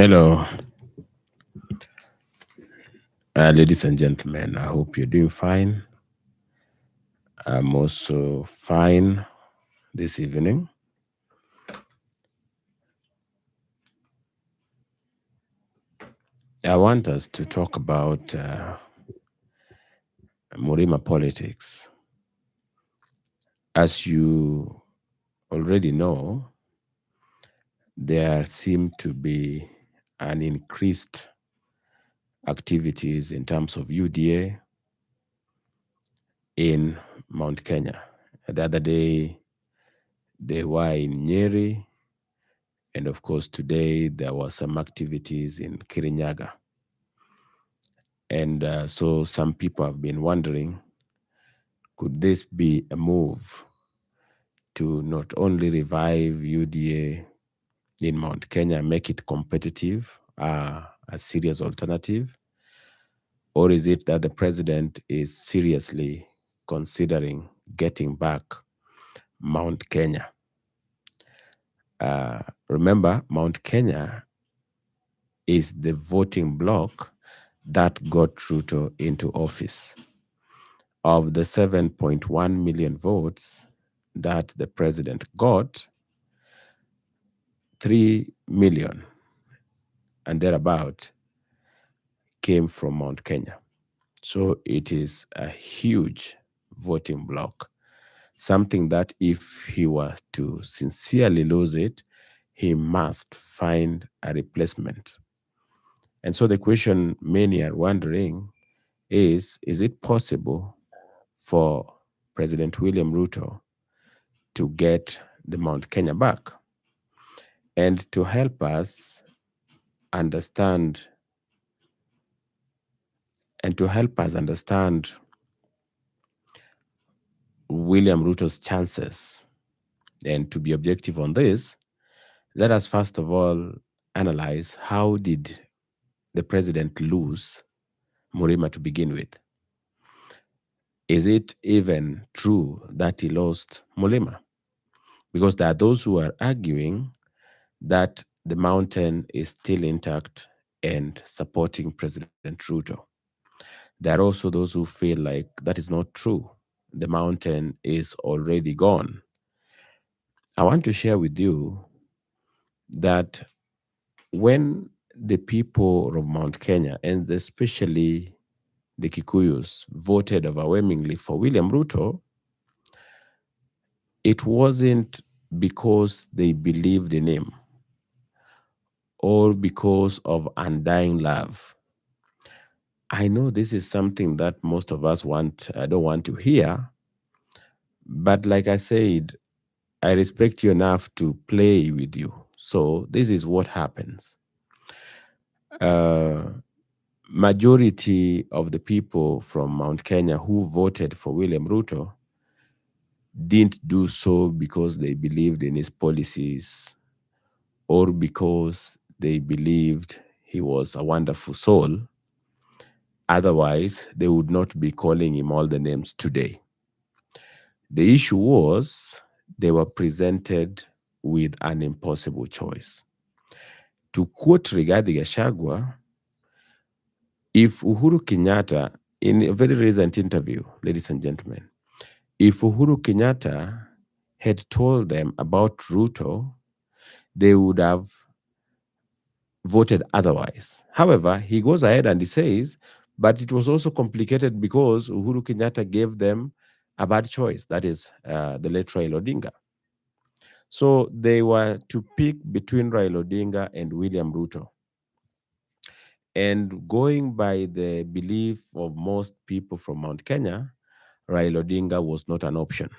Hello, ladies and gentlemen. I hope you're doing fine. I'm also fine this evening. I want us to talk about MURIMA politics. As you already know, there seem to be an increased activities in terms of UDA in Mount Kenya. The other day, they were in Nyeri, and of course, today there was some activities in Kirinyaga. And so some people have been wondering, could this be a move to not only revive UDA in Mount Kenya, make it competitive, a serious alternative, or is it that the president is seriously considering getting back Mount Kenya? Remember, Mount Kenya is the voting bloc that got Ruto into office. Of the 7.1 million votes that the president got, 3 million and thereabout came from Mount Kenya. So it is a huge voting bloc, something that if he were to sincerely lose it, he must find a replacement. And so the question many are wondering is it possible for President William Ruto to get the Mount Kenya back? And to help us understand William Ruto's chances and to be objective on this, let us first of all analyze how did the president lose MURIMA to begin with? Is it even true that he lost MURIMA? Because there are those who are arguing that the mountain is still intact and supporting President Ruto. There are also those who feel like that is not true. The mountain is already gone. I want to share with you that when the people of Mount Kenya, and especially the Kikuyus, voted overwhelmingly for William Ruto, it wasn't because they believed in him or because of undying love. I know this is something that most of us don't want to hear, but like I said, I respect you enough to play with you. So this is what happens. Majority of the people from Mount Kenya who voted for William Ruto didn't do so because they believed in his policies or because they believed he was a wonderful soul. Otherwise, they would not be calling him all the names today. The issue was they were presented with an impossible choice. To quote Rigathi Gachagua, if Uhuru Kenyatta, in a very recent interview, ladies and gentlemen, if Uhuru Kenyatta had told them about Ruto, they would have voted otherwise. However, he goes ahead and he says, but it was also complicated because Uhuru Kenyatta gave them a bad choice, that is the late Raila Odinga. So they were to pick between Raila Odinga and William Ruto. And going by the belief of most people from Mount Kenya, Raila Odinga was not an option.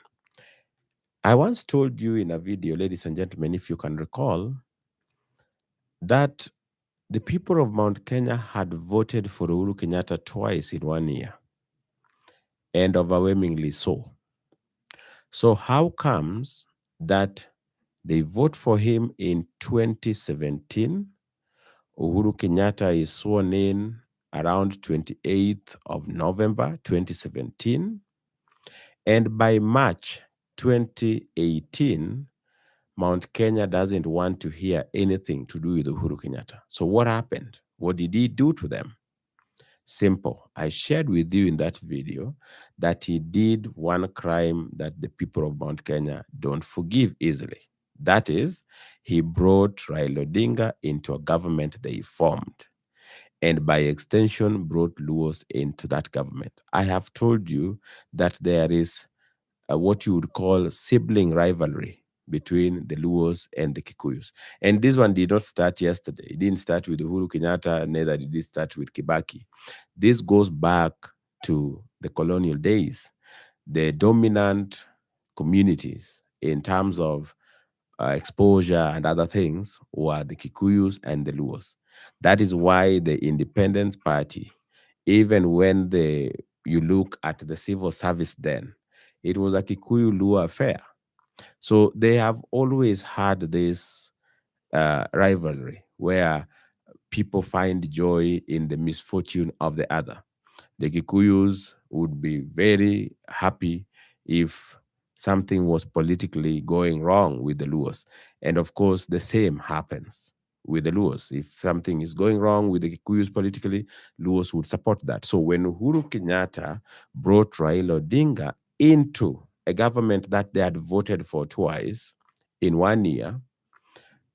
I once told you in a video, ladies and gentlemen, if you can recall, that the people of Mount Kenya had voted for Uhuru Kenyatta twice in 1 year, and overwhelmingly so. So how comes that they vote for him in 2017? Uhuru Kenyatta is sworn in around 28th of November 2017. And by March 2018, Mount Kenya doesn't want to hear anything to do with Uhuru Kenyatta. So what happened? What did he do to them? Simple. I shared with you in that video that he did one crime that the people of Mount Kenya don't forgive easily. That is, he brought Raila Odinga into a government they formed, and by extension brought Luos into that government. I have told you that there is what you would call sibling rivalry between the Luos and the Kikuyus. And this one did not start yesterday. It didn't start with Uhuru Kenyatta, neither did it start with Kibaki. This goes back to the colonial days. The dominant communities in terms of exposure and other things were the Kikuyus and the Luos. That is why the Independence Party, even when you look at the civil service then, it was a Kikuyu Luo affair. So they have always had this rivalry where people find joy in the misfortune of the other. The Kikuyus would be very happy if something was politically going wrong with the Luos. And of course, the same happens with the Luos. If something is going wrong with the Kikuyus politically, Luos would support that. So when Uhuru Kenyatta brought Raila Odinga into a government that they had voted for twice in 1 year,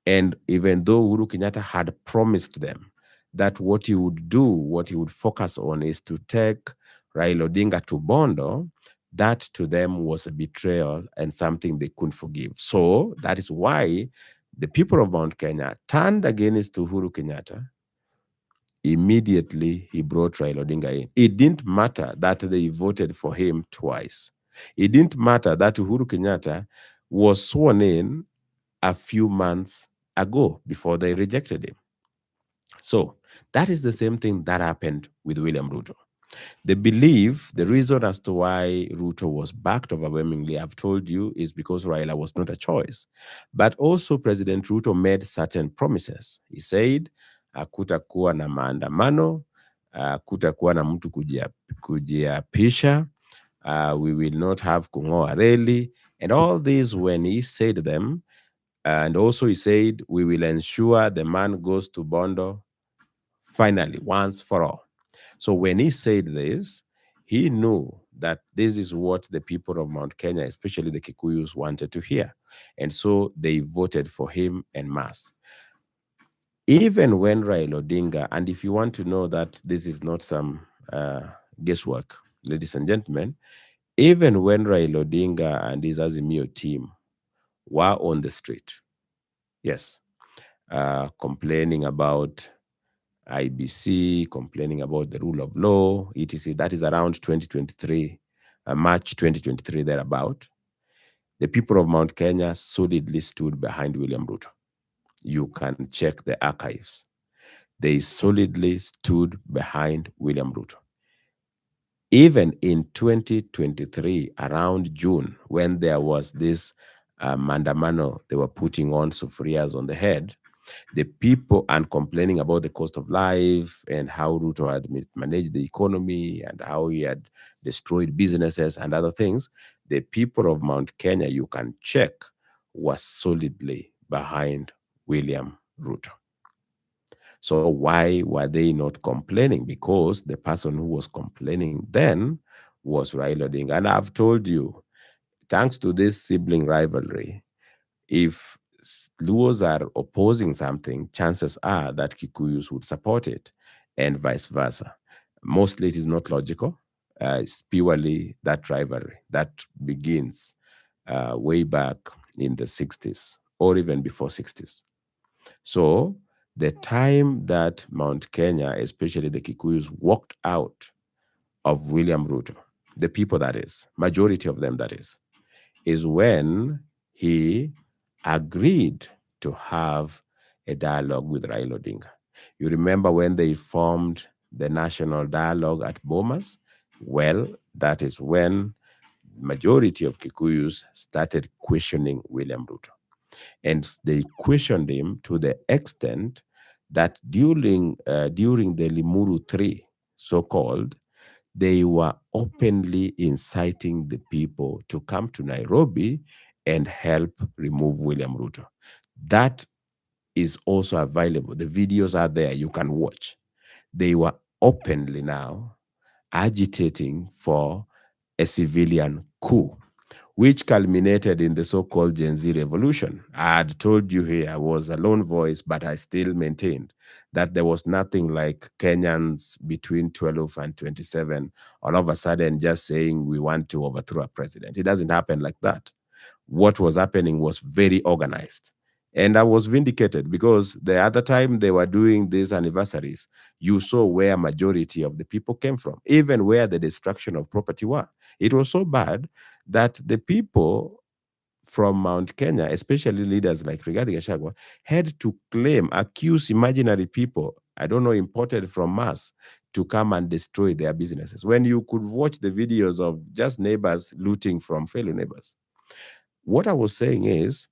and even though Uhuru Kenyatta had promised them that what he would do, what he would focus on is to take Raila Odinga to Bondo, that to them was a betrayal and something they couldn't forgive. So that is why the people of Mount Kenya turned against Uhuru Kenyatta. Immediately, he brought Raila Odinga in. It didn't matter that they voted for him twice. It didn't matter that Uhuru Kenyatta was sworn in a few months ago before they rejected him. So that is the same thing that happened with William Ruto. They believe the reason as to why Ruto was backed overwhelmingly, I've told you, is because Raila was not a choice. But also President Ruto made certain promises. He said, hakutakuwa na maandamano, hakutakuwa na mtu kujiapisha, we will not have kung'oa reli. And all these, when he said them, and also he said, we will ensure the man goes to Bondo finally, once for all. So when he said this, he knew that this is what the people of Mount Kenya, especially the Kikuyus, wanted to hear. And so they voted for him en masse. Even when Raila Odinga, and if you want to know that this is not some guesswork, ladies and gentlemen, even when Raila Odinga and his Azimio team were on the street, yes, complaining about IBC, complaining about the rule of law, etc. That is around 2023, March 2023, thereabout. The people of Mount Kenya solidly stood behind William Ruto. You can check the archives. They solidly stood behind William Ruto. Even in 2023, around June, when there was this mandamano, they were putting on sufurias on the head, the people and complaining about the cost of life and how Ruto had managed the economy and how he had destroyed businesses and other things, the people of Mount Kenya, you can check, was solidly behind William Ruto. So why were they not complaining? Because the person who was complaining then was Raila Odinga. And I've told you, thanks to this sibling rivalry, if Luos are opposing something, chances are that Kikuyus would support it, and vice versa. Mostly it is not logical. It's purely that rivalry that begins way back in the 60s or even before 60s. So the time that Mount Kenya, especially the Kikuyus, walked out of William Ruto, the people that is, majority of them that is when he agreed to have a dialogue with Raila Odinga. You remember when they formed the National Dialogue at Bomas? Well, that is when majority of Kikuyus started questioning William Ruto. And they questioned him to the extent that during the Limuru 3, so-called, they were openly inciting the people to come to Nairobi and help remove William Ruto. That is also available. The videos are there, you can watch. They were openly now agitating for a civilian coup, which culminated in the so-called Gen Z revolution. I had told you here I was a lone voice, but I still maintained that there was nothing like Kenyans between 12 and 27 all of a sudden just saying we want to overthrow a president. It doesn't happen like that. What was happening was very organized. And I was vindicated because the other time they were doing these anniversaries, you saw where majority of the people came from, even where the destruction of property were. It was so bad that the people from Mount Kenya, especially leaders like Rigathi Gachagua, had to accuse imaginary people, I don't know, imported from Mars, to come and destroy their businesses. When you could watch the videos of just neighbors looting from fellow neighbors. What I was saying is,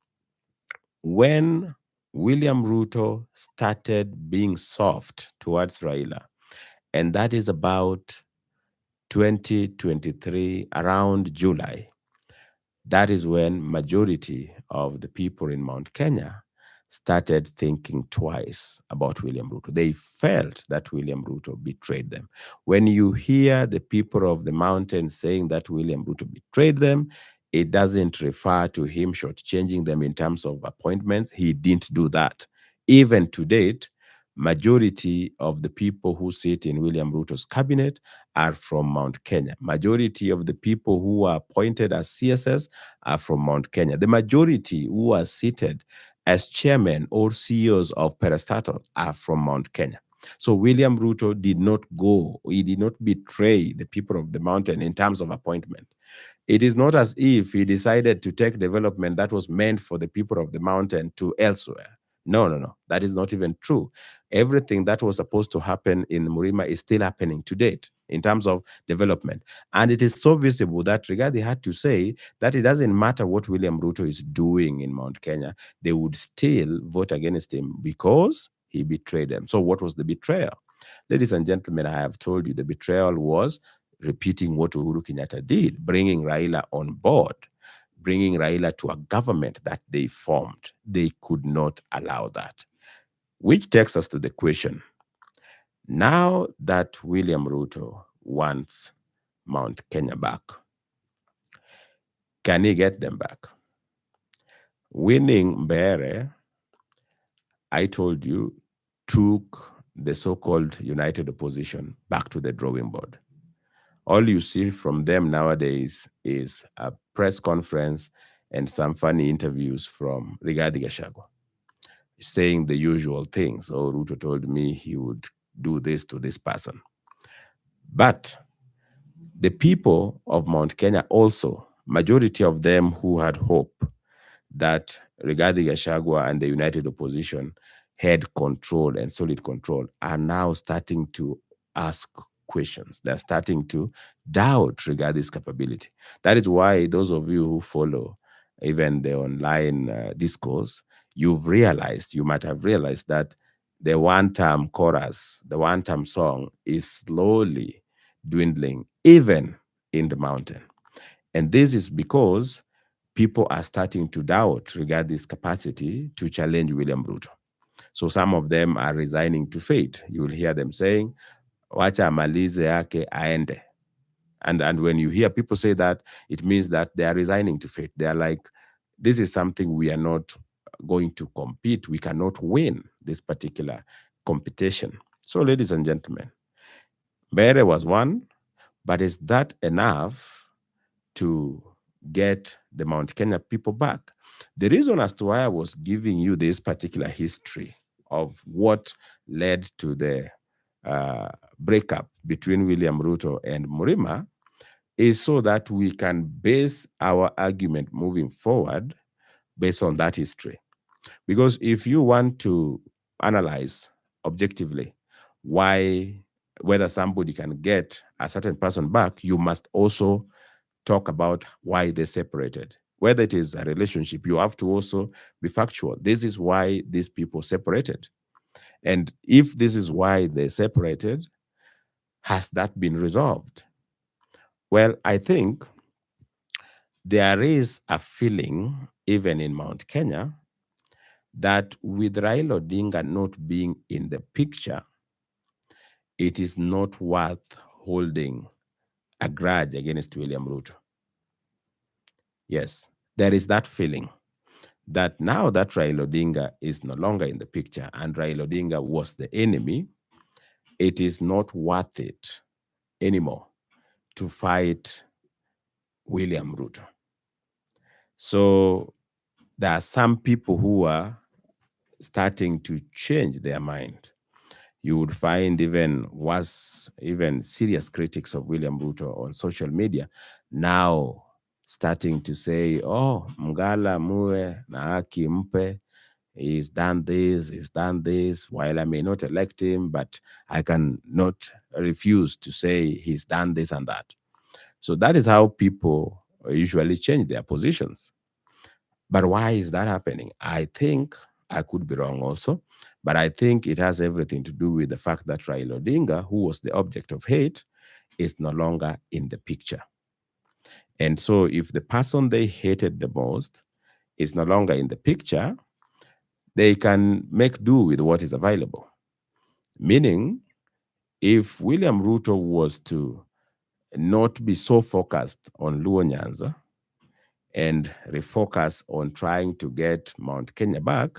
when William Ruto started being soft towards Raila, and that is about 2023, around July, that is when majority of the people in Mount Kenya started thinking twice about William Ruto. They felt that William Ruto betrayed them. When you hear the people of the mountain saying that William Ruto betrayed them, it doesn't refer to him shortchanging them in terms of appointments. He didn't do that. Even to date, majority of the people who sit in William Ruto's cabinet are from Mount Kenya. Majority of the people who are appointed as CSS are from Mount Kenya. The majority who are seated as chairmen or CEOs of parastatals are from Mount Kenya. So William Ruto did not go, he did not betray the people of the mountain in terms of appointment. It is not as if he decided to take development that was meant for the people of the mountain to elsewhere. No, no, no. That is not even true. Everything that was supposed to happen in MURIMA is still happening to date in terms of development. And it is so visible that Rigathi had to say that it doesn't matter what William Ruto is doing in Mount Kenya, they would still vote against him because he betrayed them. So what was the betrayal? Ladies and gentlemen, I have told you the betrayal was repeating what Uhuru Kenyatta did, bringing Raila on board, bringing Raila to a government that they formed. They could not allow that. Which takes us to the question. Now that William Ruto wants Mount Kenya back, can he get them back? Winning Mbere, I told you, took the so-called united opposition back to the drawing board. All you see from them nowadays is a press conference and some funny interviews from Rigathi Gachagua, saying the usual things. Oh, Ruto told me he would do this to this person. But the people of Mount Kenya also, majority of them who had hope that Rigathi Gachagua and the united opposition had control and solid control, are now starting to ask questions. They're starting to doubt Rigathi's capability. That is why those of you who follow even the online discourse, you might have realized that the one-term chorus, the one-term song is slowly dwindling, even in the mountain. And this is because people are starting to doubt Rigathi's capacity to challenge William Ruto. So some of them are resigning to fate. You will hear them saying, wacha amalize yake aende. And when you hear people say that, it means that they are resigning to fate. They are like, this is something we are not going to compete. We cannot win this particular competition. So, ladies and gentlemen, Mbere was one, but is that enough to get the Mount Kenya people back? The reason as to why I was giving you this particular history of what led to the breakup between William Ruto and MURIMA is so that we can base our argument moving forward based on that history. Because if you want to analyze objectively whether somebody can get a certain person back, you must also talk about why they separated. Whether it is a relationship, you have to also be factual. This is why these people separated. And if this is why they separated, has that been resolved? Well, I think there is a feeling, even in Mount Kenya, that with Raila Odinga not being in the picture, it is not worth holding a grudge against William Ruto. Yes, there is that feeling that now that Raila Odinga is no longer in the picture and Raila Odinga was the enemy, it is not worth it anymore to fight William Ruto. So there are some people who are starting to change their mind. You would find even serious critics of William Ruto on social media now starting to say, oh, Mgala Mue na haki mpe, he's done this, while I may not elect him, but I can not refuse to say he's done this and that. So that is how people usually change their positions. But why is that happening? I think, I could be wrong also, but I think it has everything to do with the fact that Raila Odinga, who was the object of hate, is no longer in the picture. And so if the person they hated the most is no longer in the picture, they can make do with what is available. Meaning, if William Ruto was to not be so focused on Luo Nyanza and refocus on trying to get Mount Kenya back,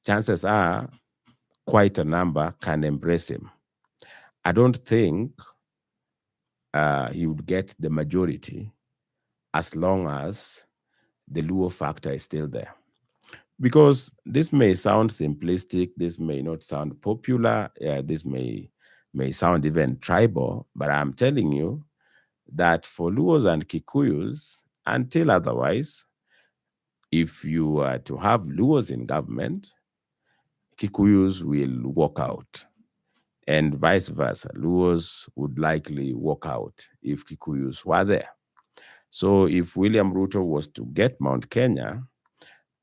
chances are quite a number can embrace him. I don't think he would get the majority as long as the Luo factor is still there. Because this may sound simplistic, this may not sound popular, this may sound even tribal, but I'm telling you that for Luos and Kikuyus, until otherwise, if you are to have Luos in government, Kikuyus will walk out. And vice versa, Luos would likely walk out if Kikuyus were there. So if William Ruto was to get Mount Kenya,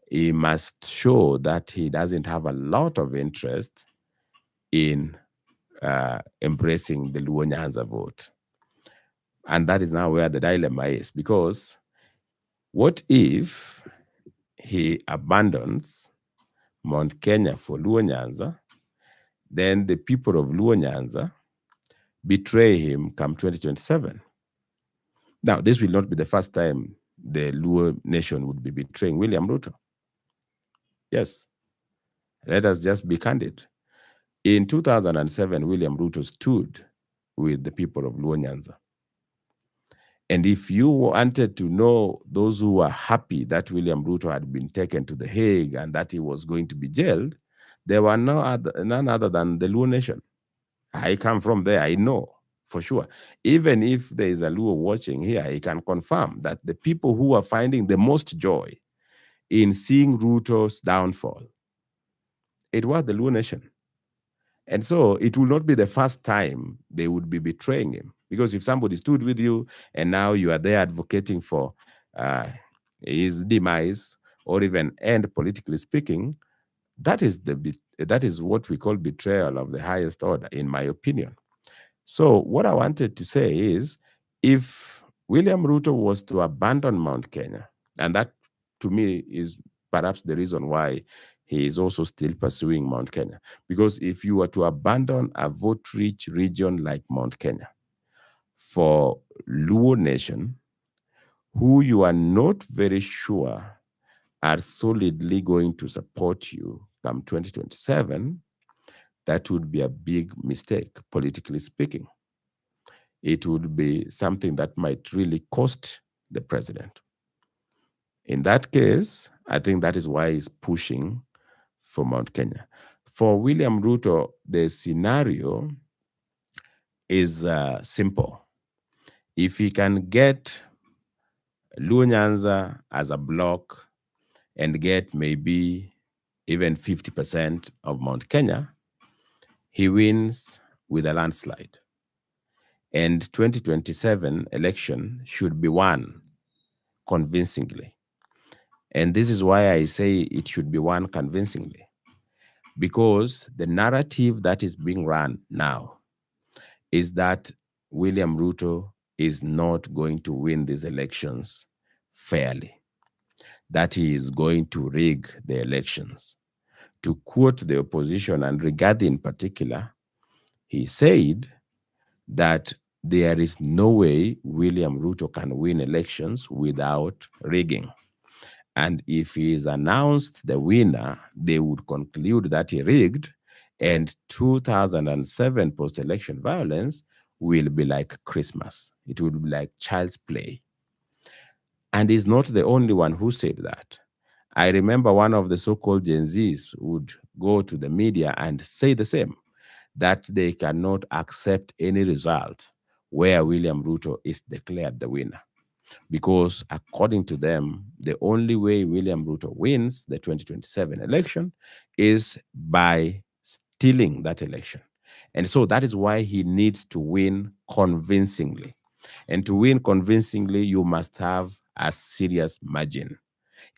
he must show that he doesn't have a lot of interest in embracing the Luo Nyanza vote. And that is now where the dilemma is, because what if he abandons Mount Kenya for Luo Nyanza, then the people of Luo Nyanza betray him come 2027. Now, this will not be the first time the Luo nation would be betraying William Ruto. Yes, let us just be candid. In 2007, William Ruto stood with the people of Luo Nyanza. And if you wanted to know those who were happy that William Ruto had been taken to The Hague and that he was going to be jailed, there were none other than the Luo nation. I come from there, I know for sure. Even if there is a Luo watching here, I can confirm that the people who are finding the most joy in seeing Ruto's downfall, it was the Luo nation. And so it will not be the first time they would be betraying him. Because if somebody stood with you and now you are there advocating for his demise or even end, politically speaking, that is what we call betrayal of the highest order, in my opinion. So what I wanted to say is, if William Ruto was to abandon Mount Kenya, and that to me is perhaps the reason why he is also still pursuing Mount Kenya. Because if you were to abandon a vote-rich region like Mount Kenya for Luo Nation, who you are not very sure are solidly going to support you come 2027, that would be a big mistake, politically speaking. It would be something that might really cost the president. In that case, I think that is why he's pushing for Mount Kenya. For William Ruto, the scenario is simple. If he can get Luo Nyanza as a block and get maybe even 50% of Mount Kenya, he wins with a landslide. And 2027 election should be won convincingly. And this is why I say it should be won convincingly. Because the narrative that is being run now is that William Ruto is not going to win these elections fairly, that he is going to rig the elections. To quote the opposition, and Rigathi in particular, he said that there is no way William Ruto can win elections without rigging. And if he is announced the winner, they would conclude that he rigged, and 2007 post-election violence will be like Christmas. It will be like child's play. And he's not the only one who said that. I remember one of the so-called Gen Zs would go to the media and say the same, that they cannot accept any result where William Ruto is declared the winner. Because according to them, the only way William Ruto wins the 2027 election is by stealing that election. And so that is why he needs to win convincingly. And to win convincingly, you must have a serious margin.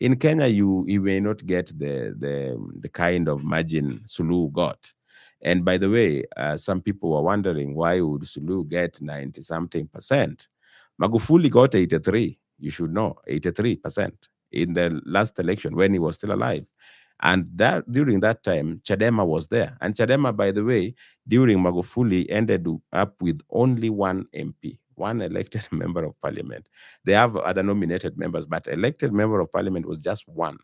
In Kenya, you may not get the kind of margin Suluhu got. And by the way, some people were wondering, why would Suluhu get 90-something%? Magufuli got 83. You should know, 83% in the last election when he was still alive. And that during that time, Chadema was there. And Chadema, by the way, during Magufuli, ended up with only one MP, one elected member of parliament. They have other nominated members, but elected member of parliament was just one.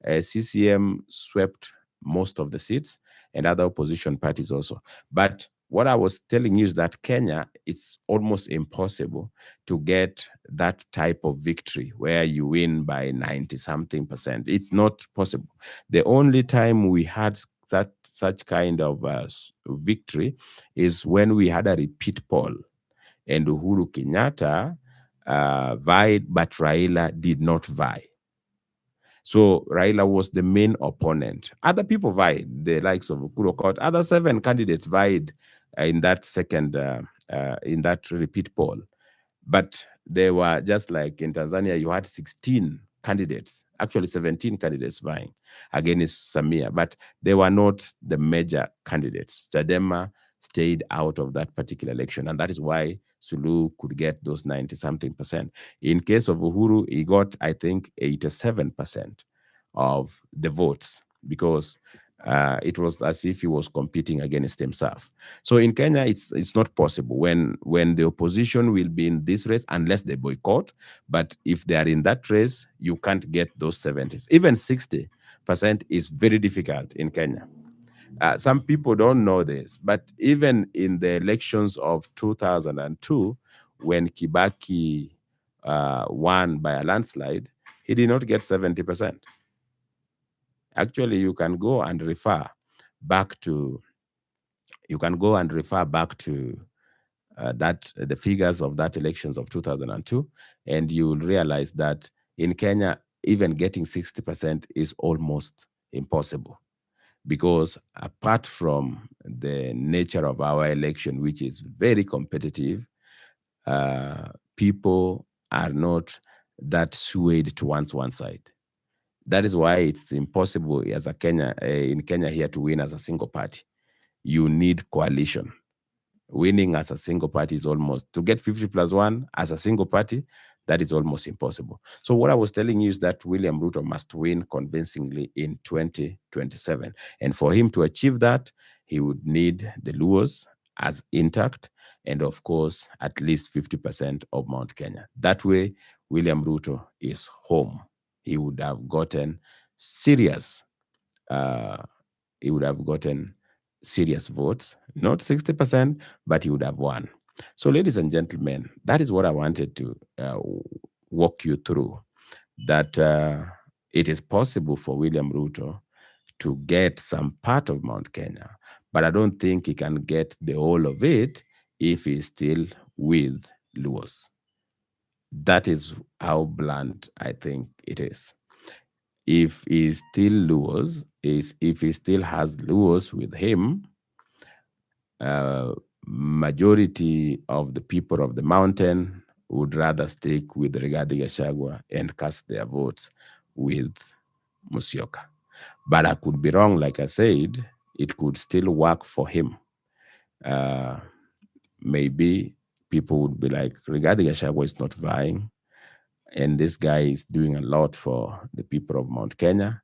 CCM swept most of the seats, and other opposition parties also. But what I was telling you is that Kenya, it's almost impossible to get that type of victory where you win by 90-something%. It's not possible. The only time we had such kind of victory is when we had a repeat poll, and Uhuru Kenyatta vied, but Raila did not vie. So Raila was the main opponent. Other people vied, the likes of Ukuru Okot. Other 7 candidates vied in that in that repeat poll. But they were just like in Tanzania, you had 16 candidates, actually 17 candidates vying against Samia, but they were not the major candidates. Chadema stayed out of that particular election, and that is why Suluhu could get those 90-something%. In case of Uhuru, he got, I think, 87% of the votes, because it was as if he was competing against himself. So in Kenya, it's not possible when the opposition will be in this race unless they boycott. But if they are in that race, you can't get those 70s. Even 60% is very difficult in Kenya. Some people don't know this, but even in the elections of 2002, when Kibaki won by a landslide, he did not get 70%. Actually, you can go and refer back to the figures of that elections of 2002, and you will realize that in Kenya, even getting 60% is almost impossible, because apart from the nature of our election, which is very competitive, people are not that swayed to one side. That is why it's impossible as a in Kenya here to win as a single party. You need coalition. Winning as a single party is almost, to get 50+1 as a single party, that is almost impossible. So what I was telling you is that William Ruto must win convincingly in 2027. And for him to achieve that, he would need the Luos as intact, and of course, at least 50% of Mount Kenya. That way, William Ruto is home. He would have gotten serious votes, not 60%, but he would have won. So, ladies and gentlemen, that is what I wanted to walk you through, that it is possible for William Ruto to get some part of Mount Kenya, but I don't think he can get the whole of it if he's still with Luos. That is how blunt I think it is. If he still Luos, if he still has Luos with him, majority of the people of the mountain would rather stick with Rigathi Gachagua and cast their votes with Musyoka. But I could be wrong, like I said, it could still work for him. Maybe people would be like, Rigathi Gachagua is not vying, and this guy is doing a lot for the people of Mount Kenya.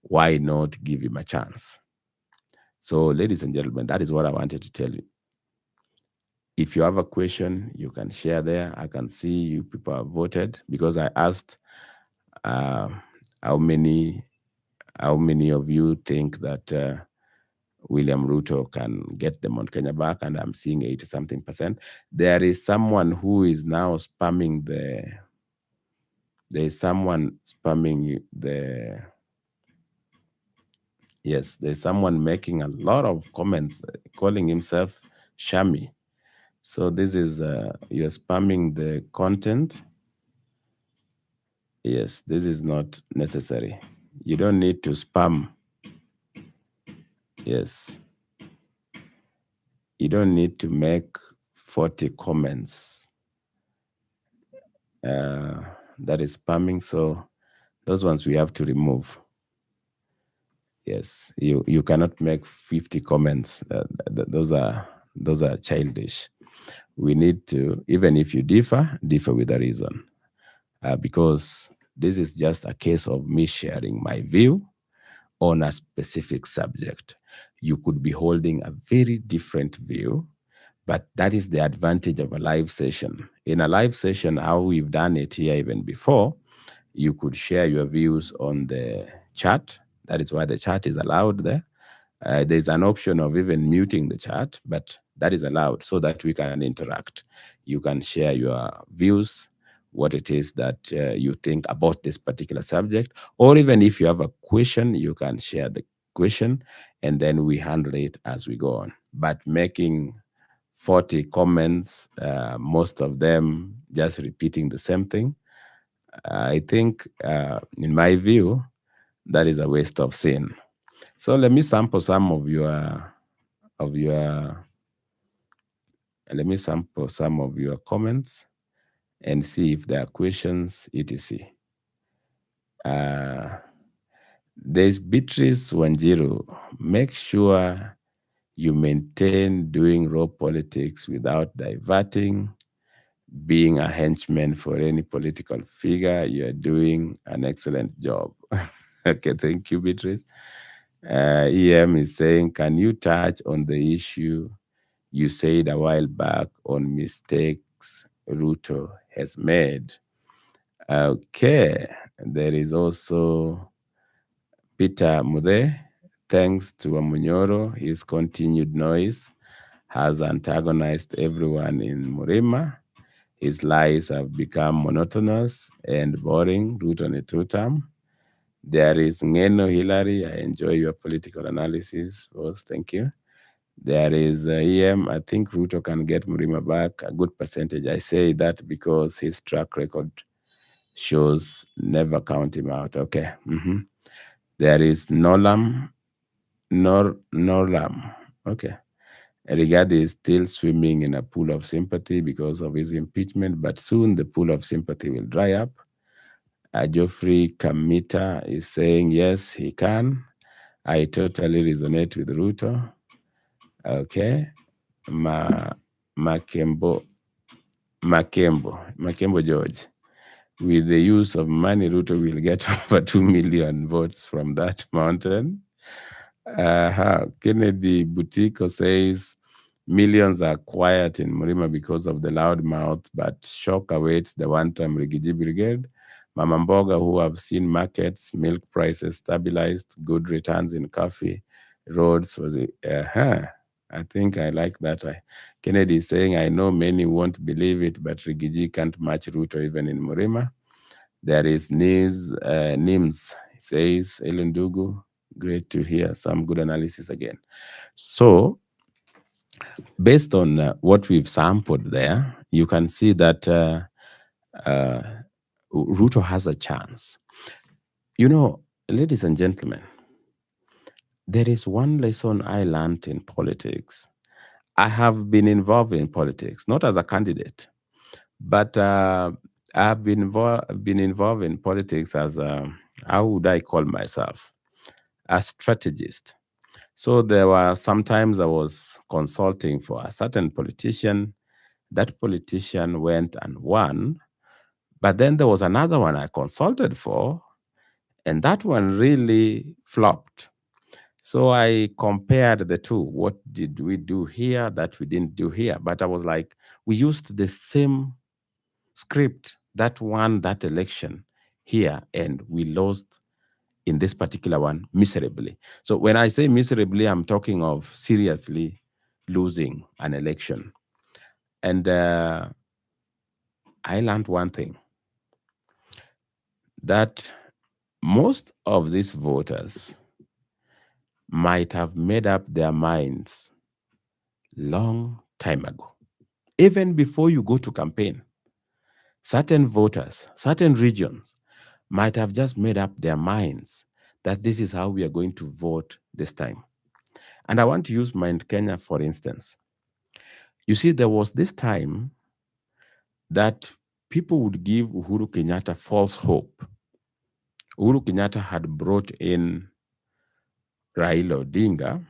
Why not give him a chance? So, ladies and gentlemen, that is what I wanted to tell you. If you have a question, you can share there. I can see you people have voted because I asked uh, how many of you think that William Ruto can get the Mount Kenya back, and I'm seeing 80 something percent. There is someone who is now spamming the. There is someone spamming the. Yes, there's someone making a lot of comments, calling himself Shami. So this is you're spamming the content. Yes, this is not necessary. You don't need to spam. Yes, you don't need to make 40 comments. That is spamming. So those ones we have to remove. Yes, you cannot make 50 comments. Those are childish. We need to, even if you differ with a reason, because this is just a case of me sharing my view on a specific subject. You could be holding a very different view, but that is the advantage of a live session. In a live session, how we've done it here even before, you could share your views on the chat. That is why the chat is allowed there. There's an option of even muting the chat, but that is allowed so that we can interact. You can share your views, what it is that you think about this particular subject, or even if you have a question, you can share the question, and then we handle it as we go on. But making 40 comments, most of them just repeating the same thing, I think, in my view, that is a waste of sin. So let me sample some of your let me sample some of your comments and see if there are questions, etc. Uh, there's Beatrice Wanjiru. Make sure you maintain doing raw politics without diverting, being a henchman for any political figure. You're doing an excellent job. Okay, thank you, Beatrice. EM is saying, can you touch on the issue you said a while back on mistakes Ruto has made? Okay, there is also Peter Mude. Thanks to Amunyoro, his continued noise has antagonized everyone in MURIMA. His lies have become monotonous and boring. Ruto Netutam. There is Ngeno Hillary. I enjoy your political analysis, boss. Thank you. There is EM. I think Ruto can get MURIMA back a good percentage. I say that because his track record shows never count him out. Okay. There is Norlam. Norlam. Okay. Rigathi is still swimming in a pool of sympathy because of his impeachment, but soon the pool of sympathy will dry up. Geoffrey Kamita is saying, yes, he can. I totally resonate with Ruto. Okay. Makembo George. With the use of money, Ruto will get over 2 million votes from that mountain. Kennedy Butico says, millions are quiet in MURIMA because of the loud mouth, but shock awaits the one-time Rigiji Brigade. Mama Mboga, who have seen markets, milk prices stabilized, good returns in coffee, roads was it? I think I like that. Kennedy is saying, I know many won't believe it, but Rigiji can't match Ruto even in MURIMA. There is Nims, says Elundugu. Great to hear some good analysis again. So, based on what we've sampled there, you can see that Ruto has a chance. You know, ladies and gentlemen, there is one lesson I learned in politics. I have been involved in politics, not as a candidate, but I've been involved in politics as how would I call myself? A strategist. So there were sometimes I was consulting for a certain politician, That politician went and won, but then there was another one I consulted for, and that one really flopped. So I compared the two. What did we do here that we didn't do here? But I was like, we used the same script that won that election here, and we lost in this particular one miserably. So when I say miserably, I'm talking of seriously losing an election. And I learned one thing, that most of these voters might have made up their minds long time ago. Even before you go to campaign, certain voters, certain regions might have just made up their minds that this is how we are going to vote this time. And I want to use Mount Kenya, for instance. You see, there was this time that people would give Uhuru Kenyatta false hope. Uhuru Kenyatta had brought in Raila Odinga,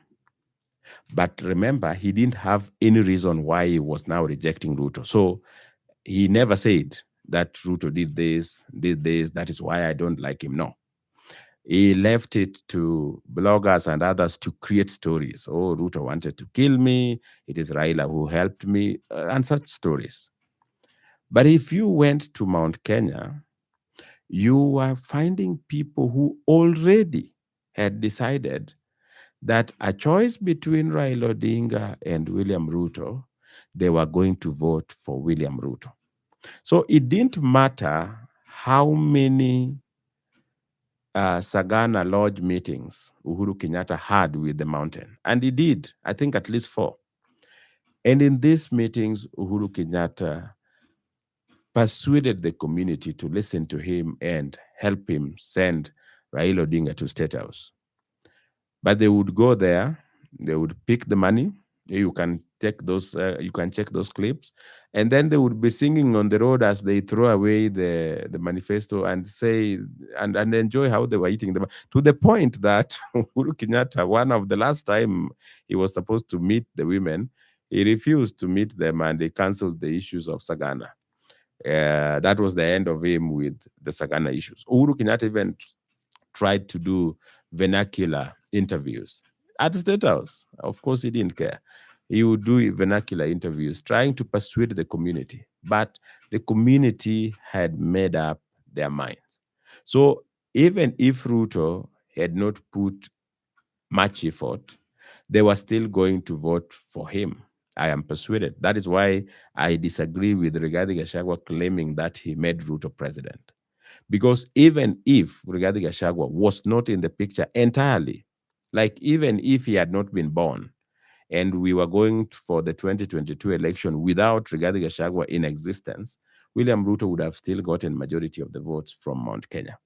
but remember, he didn't have any reason why he was now rejecting Ruto. So he never said that Ruto did this, that is why I don't like him. No. He left it to bloggers and others to create stories. Oh, Ruto wanted to kill me. It is Raila who helped me, and such stories. But if you went to Mount Kenya, you were finding people who already had decided that a choice between Raila Odinga and William Ruto, they were going to vote for William Ruto. So it didn't matter how many Sagana Lodge meetings Uhuru Kenyatta had with the mountain. And he did, I think, at least 4. And in these meetings, Uhuru Kenyatta persuaded the community to listen to him and help him send Raila Odinga to State House. But they would go there, they would pick the money. You can take those, you can check those clips, and then they would be singing on the road as they throw away the manifesto and say and enjoy how they were eating them. To the point that Uhuru Kenyatta, one of the last time he was supposed to meet the women, he refused to meet them and they cancelled the issues of Sagana. That was the end of him with the Sagana issues. Uhuru Kenyatta even tried to do vernacular interviews at the State House. Of course, he didn't care. He would do vernacular interviews, trying to persuade the community. But the community had made up their minds. So even if Ruto had not put much effort, they were still going to vote for him. I am persuaded. That is why I disagree with Rigathi Gachagua claiming that he made Ruto president. Because even if Rigathi Gachagua was not in the picture entirely, like even if he had not been born, and we were going for the 2022 election without Rigathi Gachagua in existence, William Ruto would have still gotten majority of the votes from Mount Kenya.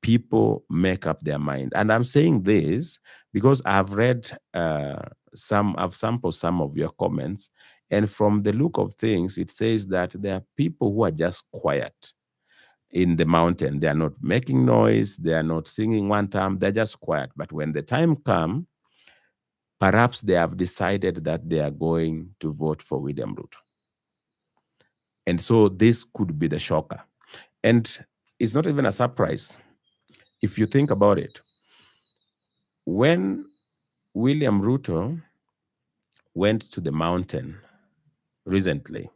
People make up their mind. And I'm saying this because I've read I've sampled some of your comments, and from the look of things, it says that there are people who are just quiet in the mountain. They are not making noise, they are not singing one time, they're just quiet. But when the time comes, perhaps they have decided that they are going to vote for William Ruto. And so this could be the shocker. And it's not even a surprise if you think about it. When William Ruto went to the mountain recently,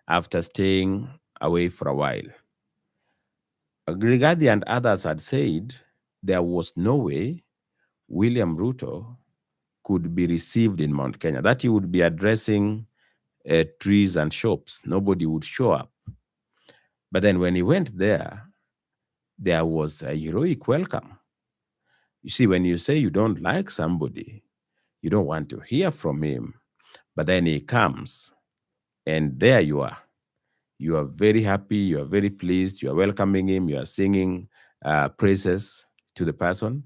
after staying away for a while, Rigathi and others had said there was no way William Ruto could be received in Mount Kenya, that he would be addressing trees and shops. Nobody would show up. But then when he went there was a heroic welcome. You see, when you say you don't like somebody, you don't want to hear from him, but then he comes and there you are. You are very happy, you are very pleased, you are welcoming him, you are singing praises to the person.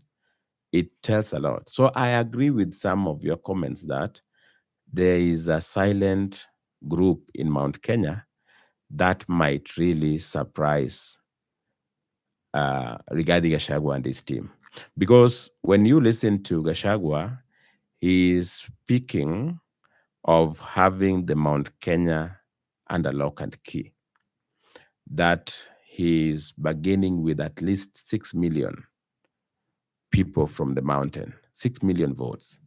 It tells a lot. So I agree with some of your comments that there is a silent group in Mount Kenya that might really surprise Rigathi Gachagua and his team. Because when you listen to Gachagua, he is speaking of having the Mount Kenya under lock and key, that he is beginning with at least 6 million people from the mountain, 6 million votes.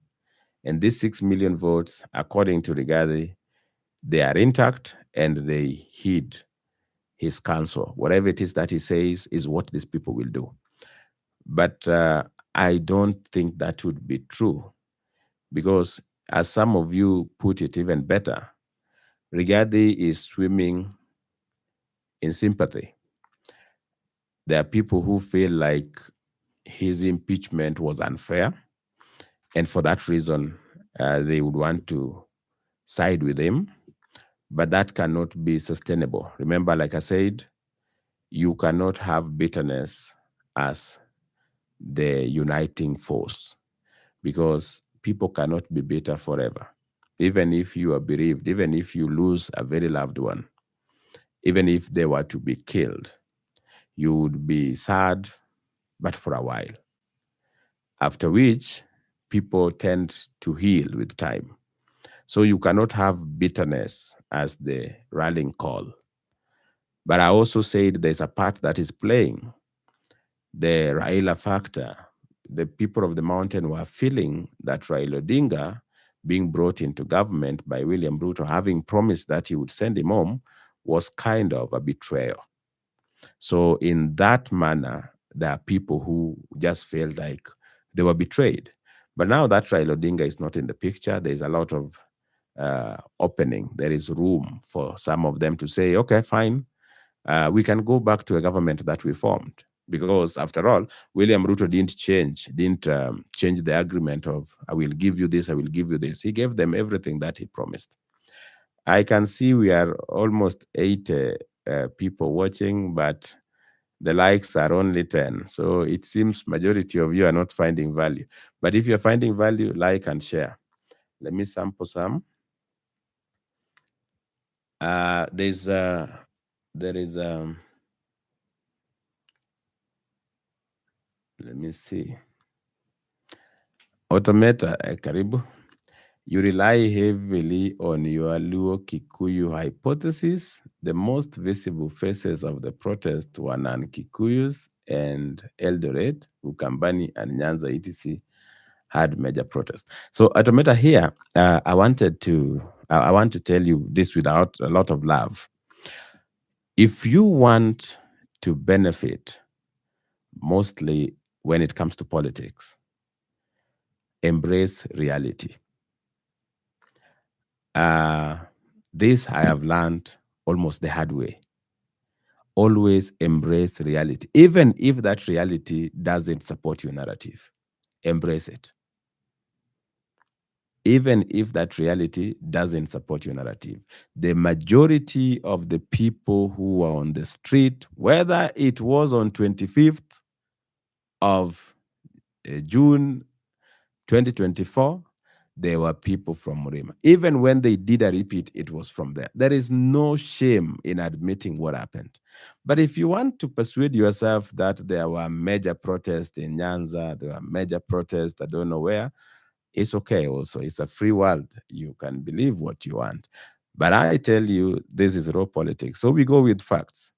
And these 6 million votes, according to Rigathi, they are intact and they heed his counsel. Whatever it is that he says is what these people will do. But I don't think that would be true because, as some of you put it even better, Rigathi is swimming in sympathy. There are people who feel like his impeachment was unfair, and for that reason, they would want to side with him. But that cannot be sustainable. Remember, like I said, you cannot have bitterness as the uniting force because people cannot be bitter forever. Even if you are bereaved, even if you lose a very loved one, even if they were to be killed, you would be sad, but for a while. After which, people tend to heal with time. So you cannot have bitterness as the rallying call. But I also said there's a part that is playing the Raila factor. The people of the mountain were feeling that Raila Odinga being brought into government by William Ruto, having promised that he would send him home, was kind of a betrayal. So in that manner, there are people who just felt like they were betrayed. But now that Raila Odinga is not in the picture, there's a lot of opening. There is room for some of them to say, okay, fine, we can go back to a government that we formed. Because after all, William Ruto didn't change the agreement of, I will give you this, I will give you this. He gave them everything that he promised. I can see we are almost 8 people watching, but the likes are only 10. So it seems majority of you are not finding value. But if you're finding value, like and share. Let me sample some. There is let me see. Automata, karibu. You rely heavily on your Luo Kikuyu hypothesis. The most visible faces of the protest were non-Kikuyus and Eldoret, Ukambani, and Nyanza etc. had major protests. So Automata here, I want to tell you this without a lot of love. If you want to benefit, mostly when it comes to politics, embrace reality. This I have learned almost the hard way. Always embrace reality. Even if that reality doesn't support your narrative, embrace it. Even if that reality doesn't support your narrative. The majority of the people who were on the street, whether it was on 25th of June 2024, there were people from MURIMA. Even when they did a repeat, it was from there. There is no shame in admitting what happened. But if you want to persuade yourself that there were major protests in Nyanza, there were major protests, I don't know where, it's okay also. It's a free world. You can believe what you want. But I tell you, this is raw politics. So we go with facts.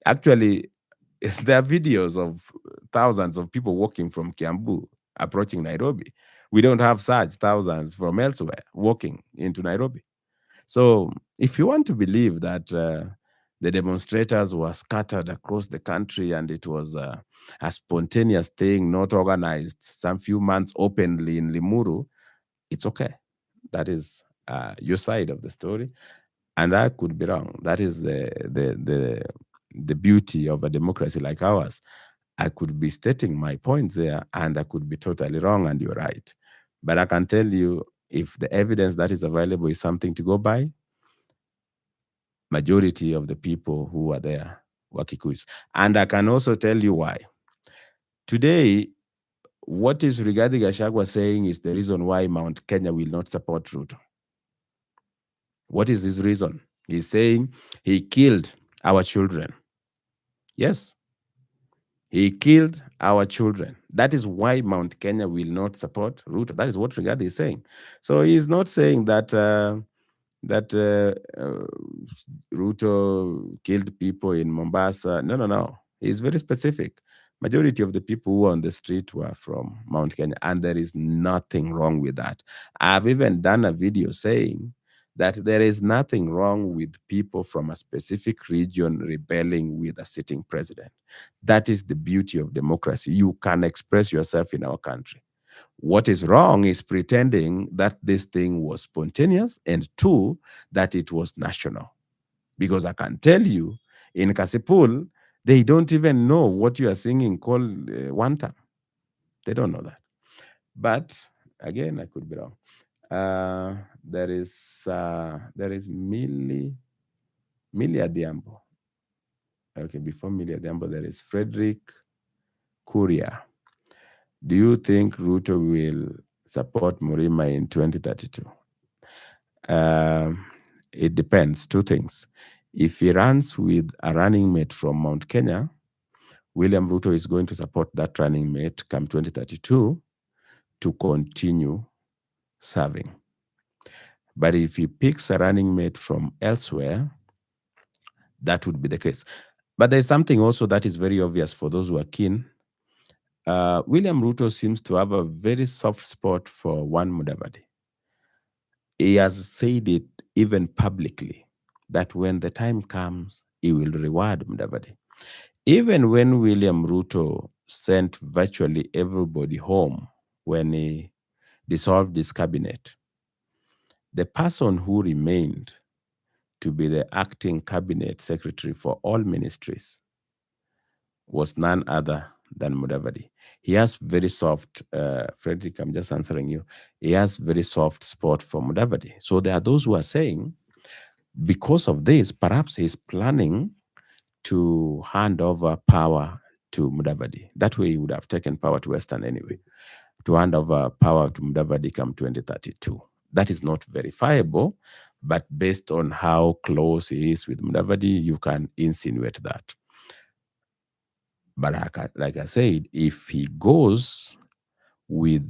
Actually, there are videos of thousands of people walking from Kiambu approaching Nairobi. We don't have such thousands from elsewhere walking into Nairobi. So if you want to believe that the demonstrators were scattered across the country and it was a spontaneous thing, not organized, some few months openly in Limuru, it's okay. That is your side of the story. And I could be wrong. That is the beauty of a democracy like ours. I could be stating my points there and I could be totally wrong and you're right. But I can tell you, if the evidence that is available is something to go by, majority of the people who were there were Kikuyus. And I can also tell you why. Today, what is Rigathi Gachagua saying is the reason why Mount Kenya will not support Ruto. What is his reason? He's saying he killed our children. Yes, he killed our children. That is why Mount Kenya will not support Ruto. That is what Rigathi is saying. So he's not saying that that Ruto killed people in Mombasa. No, no, no. He's very specific. Majority of the people who were on the street were from Mount Kenya, and there is nothing wrong with that. I've even done a video saying that there is nothing wrong with people from a specific region rebelling with a sitting president. That is the beauty of democracy. You can express yourself in our country. What is wrong is pretending that this thing was spontaneous, and two, that it was national. Because I can tell you, in Kasipul, they don't even know what you are singing called Wanta. They don't know that. But again, I could be wrong. There is Millie Adiambo. Okay, before Millie Adiambo, there is Frederick Kuria. Do you think Ruto will support MURIMA in 2032? It depends. Two things. If he runs with a running mate from Mount Kenya, William Ruto is going to support that running mate come 2032 to continue serving. But if he picks a running mate from elsewhere, that would be the case. But there's something also that is very obvious for those who are keen. William Ruto seems to have a very soft spot for one Mudavadi. He has said it even publicly that when the time comes, he will reward Mudavadi. Even when William Ruto sent virtually everybody home when he dissolved his cabinet, the person who remained to be the acting cabinet secretary for all ministries was none other than Mudavadi. He has very soft, Frederick, I'm just answering you. He has very soft spot for Mudavadi. So there are those who are saying, because of this, perhaps he's planning to hand over power to Mudavadi. That way he would have taken power to Western anyway, to hand over power to Mudavadi come 2032. That is not verifiable, but based on how close he is with Mudavadi, you can insinuate that. But like I said, if he goes with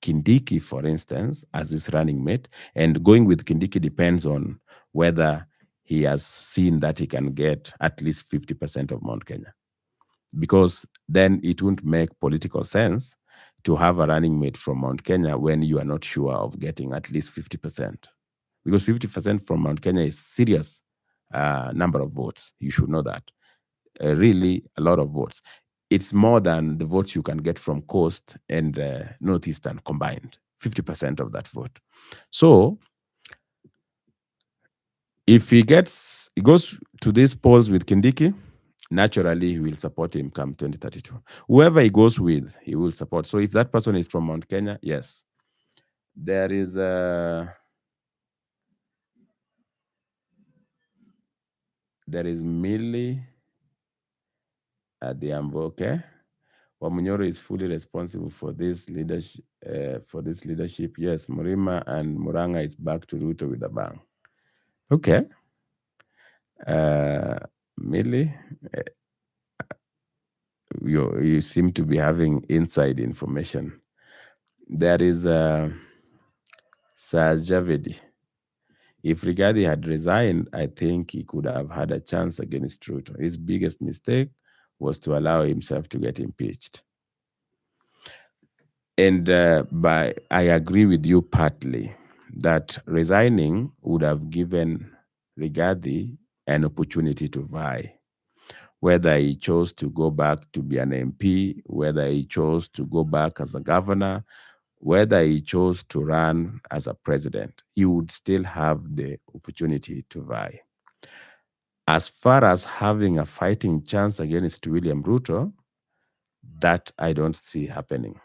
Kindiki, for instance, as his running mate, and going with Kindiki depends on whether he has seen that he can get at least 50% of Mount Kenya. Because then it won't make political sense to have a running mate from Mount Kenya when you are not sure of getting at least 50%. Because 50% from Mount Kenya is serious number of votes. You should know that. Really a lot of votes. It's more than the votes you can get from Coast and Northeastern combined, 50% of that vote. So if he goes to these polls with Kindiki, naturally he will support him come 2032. Whoever he goes with, he will support. So if that person is from Mount Kenya, yes. There is Millie Adiambo, okay? Wamunyoro is fully responsible for this leadership. Yes, MURIMA and Muranga is back to Ruto with a bang. Okay. Millie, you seem to be having inside information. There is Sir Javedi. If Rigathi had resigned, I think he could have had a chance against Ruto. His biggest mistake was to allow himself to get impeached. And I agree with you partly that resigning would have given Rigathi an opportunity to vie. Whether he chose to go back to be an MP, whether he chose to go back as a governor, whether he chose to run as a president, he would still have the opportunity to vie. As far as having a fighting chance against William Ruto, that I don't see happening.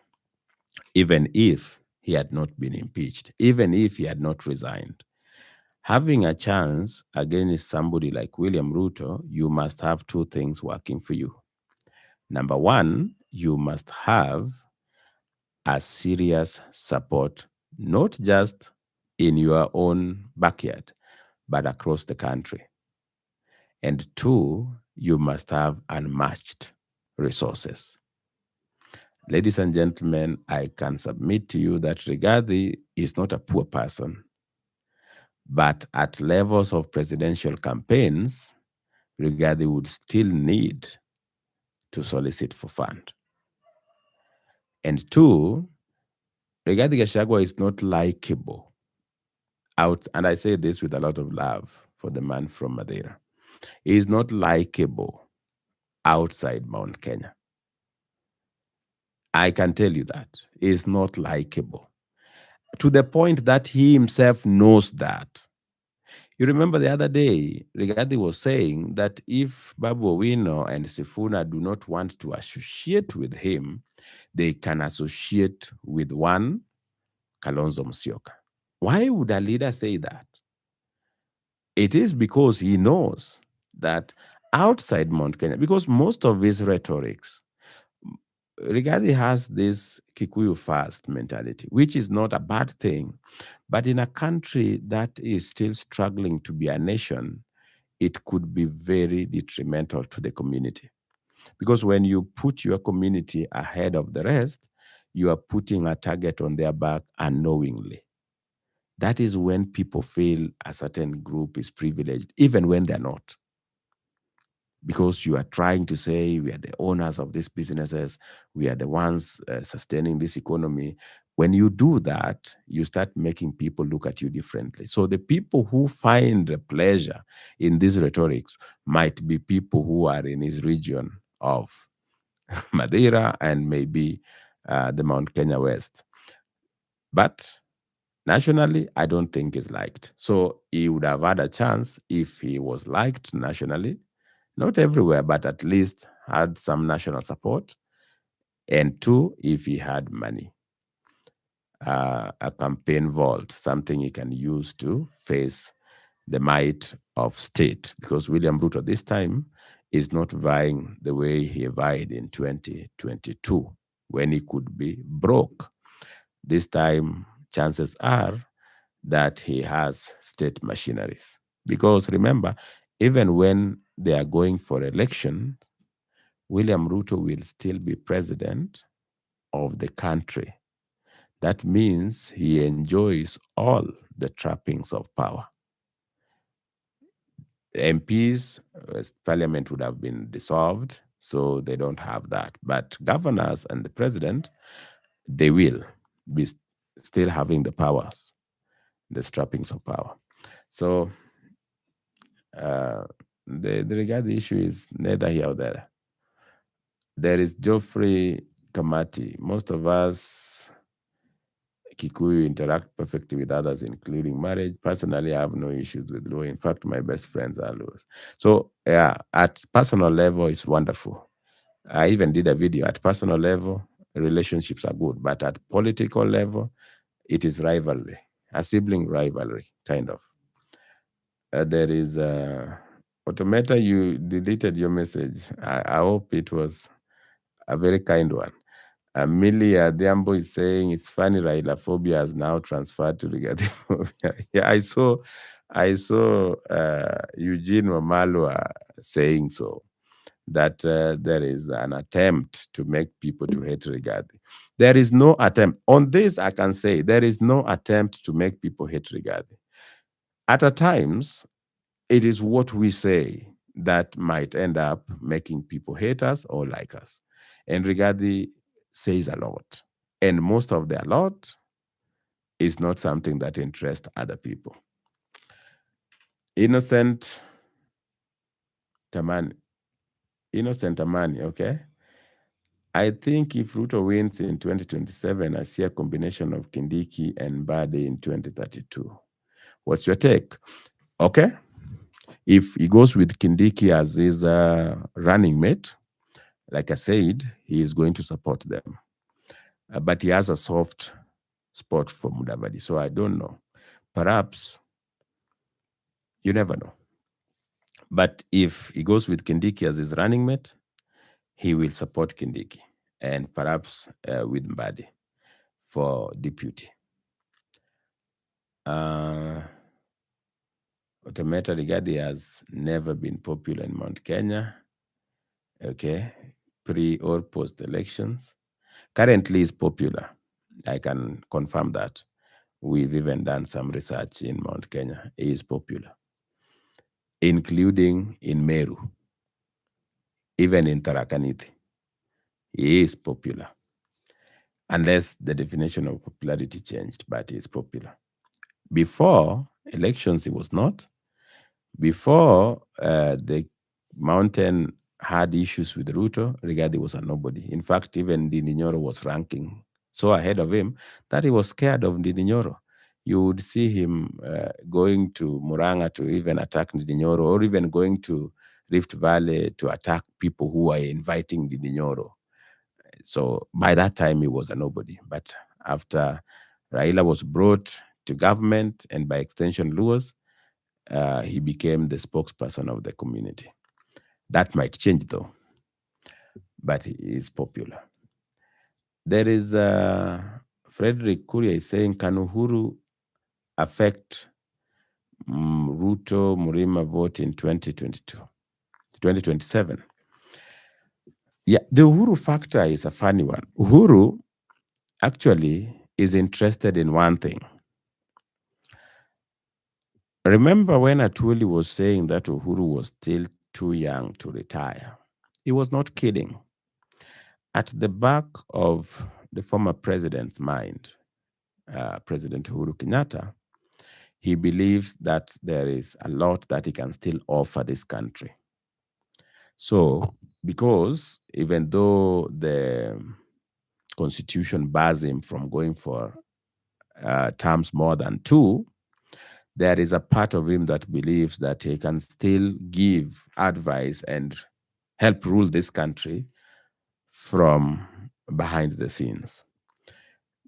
Even if he had not been impeached, even if he had not resigned. Having a chance against somebody like William Ruto, you must have two things working for you. Number one, you must have a serious support, not just in your own backyard, but across the country. And two, you must have unmatched resources. Ladies and gentlemen, I can submit to you that Rigathi is not a poor person. But at levels of presidential campaigns, Rigathi would still need to solicit for fund. And two, Rigathi Gachagua is not likable out, and I say this with a lot of love for the man from Madeira. He is not likable outside Mount Kenya. I can tell you that. He is not likable to the point that he himself knows that. You remember the other day, Rigathi was saying that if Babu Owino and Sifuna do not want to associate with him, they can associate with one Kalonzo Musyoka. Why would a leader say that? It is because he knows that outside Mount Kenya, because most of his rhetorics, Rigathi has this Kikuyu first mentality, which is not a bad thing. But in a country that is still struggling to be a nation, it could be very detrimental to the community. Because when you put your community ahead of the rest, you are putting a target on their back unknowingly. That is when people feel a certain group is privileged, even when they're not. Because you are trying to say we are the owners of these businesses, we are the ones sustaining this economy. When you do that, you start making people look at you differently. So the people who find pleasure in these rhetorics might be people who are in his region of Madeira and maybe the Mount Kenya West. But nationally, I don't think he's liked. So he would have had a chance if he was liked nationally, not everywhere, but at least had some national support. And two, if he had money, a campaign vault, something he can use to face the might of state. Because William Ruto this time is not vying the way he vied in 2022 when he could be broke. This time, chances are that he has state machineries. Because remember, even when they are going for election, William Ruto will still be president of the country. That means he enjoys all the trappings of power. MPs, parliament would have been dissolved, so they don't have that. But governors and the president, they will be still having the powers, the trappings of power. So the regard issue is neither here or there. There is Geoffrey Kamati. Most of us Kikuyu interact perfectly with others, including marriage. Personally, I have no issues with Luo. In fact, my best friends are Luos. So, yeah, at personal level, it's wonderful. I even did a video. At personal level, relationships are good. But at political level, it is rivalry, a sibling rivalry, kind of. There is Automata, you deleted your message. I hope it was a very kind one. Amelia Diambo is saying it's funny Raila phobia has now transferred to Rigathi phobia. Yeah, I saw Eugene Wamalwa saying so, that there is an attempt to make people to hate Rigathi. There is no attempt. On this, I can say there is no attempt to make people hate Rigathi. At times, it is what we say that might end up making people hate us or like us. And Rigathi says a lot. And most of their lot is not something that interests other people. Innocent Tamani. Innocent Tamani, okay? I think if Ruto wins in 2027, I see a combination of Kindiki and Mbadi in 2032. What's your take? Okay. If he goes with Kindiki as his running mate, like I said, he is going to support them. But he has a soft spot for Mudavadi, so I don't know. Perhaps, you never know. But if he goes with Kindiki as his running mate, he will support Kindiki and perhaps with Mbadi for deputy. Automata Rigathi has never been popular in Mount Kenya, okay, pre or post elections. Currently is popular. I can confirm that. we've even done some research in Mount Kenya, he is popular, including in Meru, even in Tarakaniti. He is popular, unless the definition of popularity changed, but he is popular. Before elections, he was not. Before the mountain had issues with Ruto, Rigathi was a nobody. In fact, even Ndindi Nyoro was ranking so ahead of him that he was scared of Ndindi Nyoro. You would see him going to Muranga to even attack Ndindi Nyoro, or even going to Rift Valley to attack people who were inviting Ndindi Nyoro. So by that time, he was a nobody. But after Raila was brought to government, and by extension, Luos, he became the spokesperson of the community. That might change though, but he is popular. There is Frederick Kuria is saying, can Uhuru affect Ruto MURIMA vote in 2027? Yeah, the Uhuru factor is a funny one. Uhuru actually is interested in one thing. Remember when Atuli was saying that Uhuru was still too young to retire? He was not kidding. At the back of the former president's mind, President Uhuru Kenyatta, he believes that there is a lot that he can still offer this country. So, because even though the constitution bars him from going for terms more than 2, there is a part of him that believes that he can still give advice and help rule this country from behind the scenes.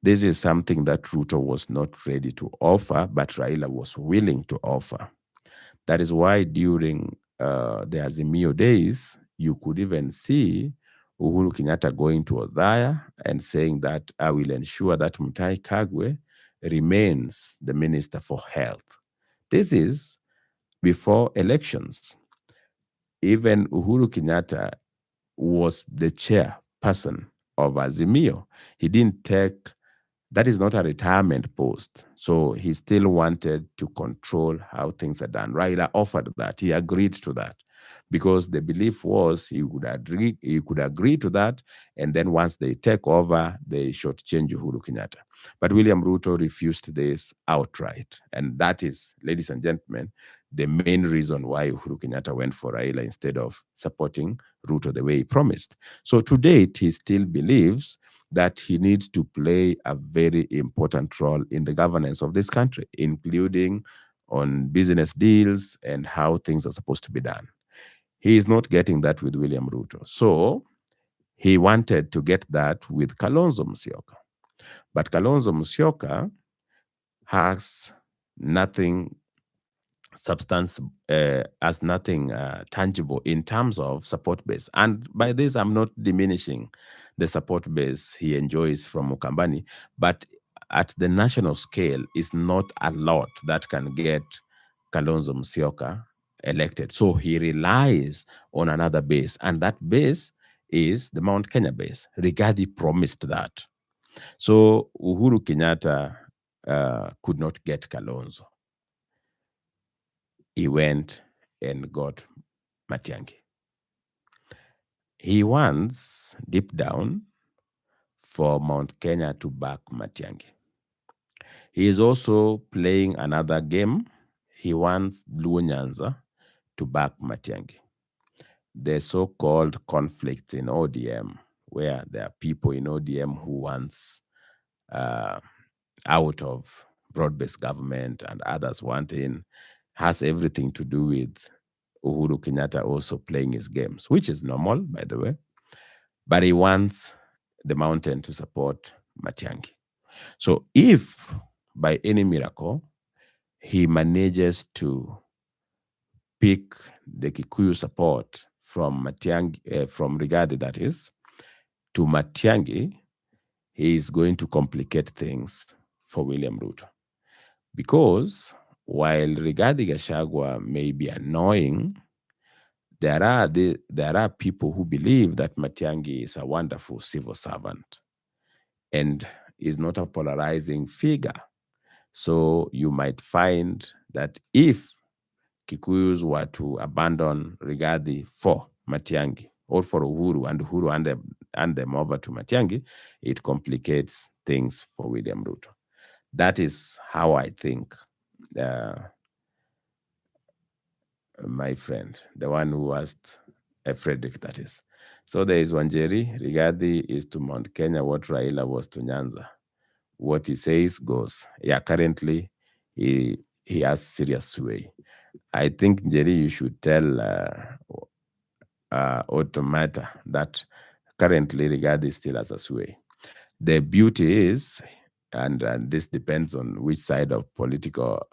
This is something that Ruto was not ready to offer, but Raila was willing to offer. That is why during the Azimio days, you could even see Uhuru Kenyatta going to Othaya and saying that I will ensure that Mutahi Kagwe remains the Minister for Health. This is before elections. Even Uhuru Kenyatta was the chairperson of Azimio. He didn't take, that is not a retirement post. So he still wanted to control how things are done. Raila offered that. He agreed to that because the belief was he could agree to that, and then once they take over, they shortchange Uhuru Kenyatta. But William Ruto refused this outright. And that is, ladies and gentlemen, the main reason why Uhuru Kenyatta went for Raila instead of supporting Ruto the way he promised. So to date, he still believes that he needs to play a very important role in the governance of this country, including on business deals and how things are supposed to be done. He is not getting that with William Ruto. So he wanted to get that with Kalonzo Musyoka. But Kalonzo Musyoka has nothing tangible in terms of support base. And by this, I'm not diminishing the support base he enjoys from Mukambani, but at the national scale, it's not a lot that can get Kalonzo Musyoka elected. So he relies on another base, and that base is the Mount Kenya base. Rigathi promised that. So Uhuru Kenyatta could not get Kalonzo. He went and got Matiang'i. He wants, deep down, for Mount Kenya to back Matiang'i. He is also playing another game. He wants Luo Nyanza to back Matiang'i. The so-called conflicts in ODM, where there are people in ODM who wants out of broad-based government and others want in, has everything to do with Uhuru Kenyatta also playing his games, which is normal, by the way. But he wants the mountain to support Matiang'i. So if by any miracle he manages to pick the Kikuyu support from Matiang'i, from Rigathi that is, to Matiang'i, he is going to complicate things for William Ruto. Because while Rigathi Gachagua may be annoying, there are people who believe that Matiang'i is a wonderful civil servant and is not a polarizing figure. So you might find that if Kikuyus were to abandon Rigathi for Matiang'i or for Uhuru, and Uhuru hand them over to Matiang'i, it complicates things for William Ruto. That is how I think, my friend, the one who asked, Frederick, that is. So there is Wanjeri. Rigathi is to Mount Kenya what Raila was to Nyanza. What he says goes. Yeah, currently he has serious sway. I think, Njeri, you should tell Automata that currently Rigathi still has a sway. The beauty is, and this depends on which side of political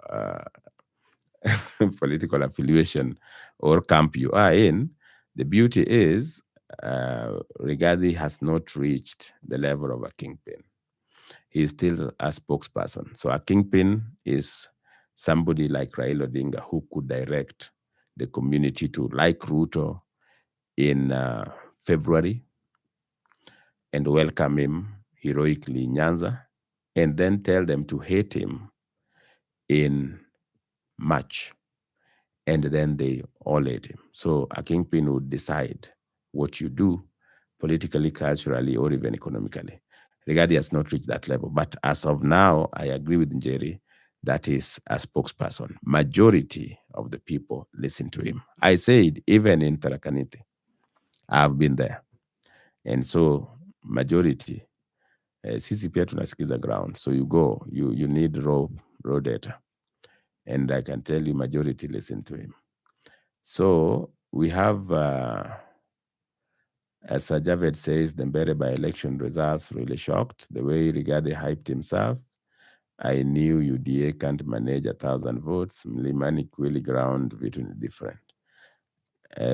political affiliation or camp you are in. The beauty is, Rigathi has not reached the level of a kingpin. He is still a spokesperson. So a kingpin is somebody like Raila Odinga who could direct the community to like Ruto in February and welcome him heroically in Nyanza, and then tell them to hate him in March, and then they all hate him. So a kingpin would decide what you do politically, culturally, or even economically. Rigathi has not reached that level. But as of now, I agree with Njeri, that is a spokesperson. Majority of the people listen to him. I said, even in Tarakaniti, I've been there. And so majority, sisi pia tunasikiza ground. So you go, you need raw data. And I can tell you majority listen to him. So we have, as Sir Javed says, the Mbere by-election results really shocked. The way Rigathi hyped himself, I knew UDA can't manage 1,000 votes. Mlimani Kweli ground between different.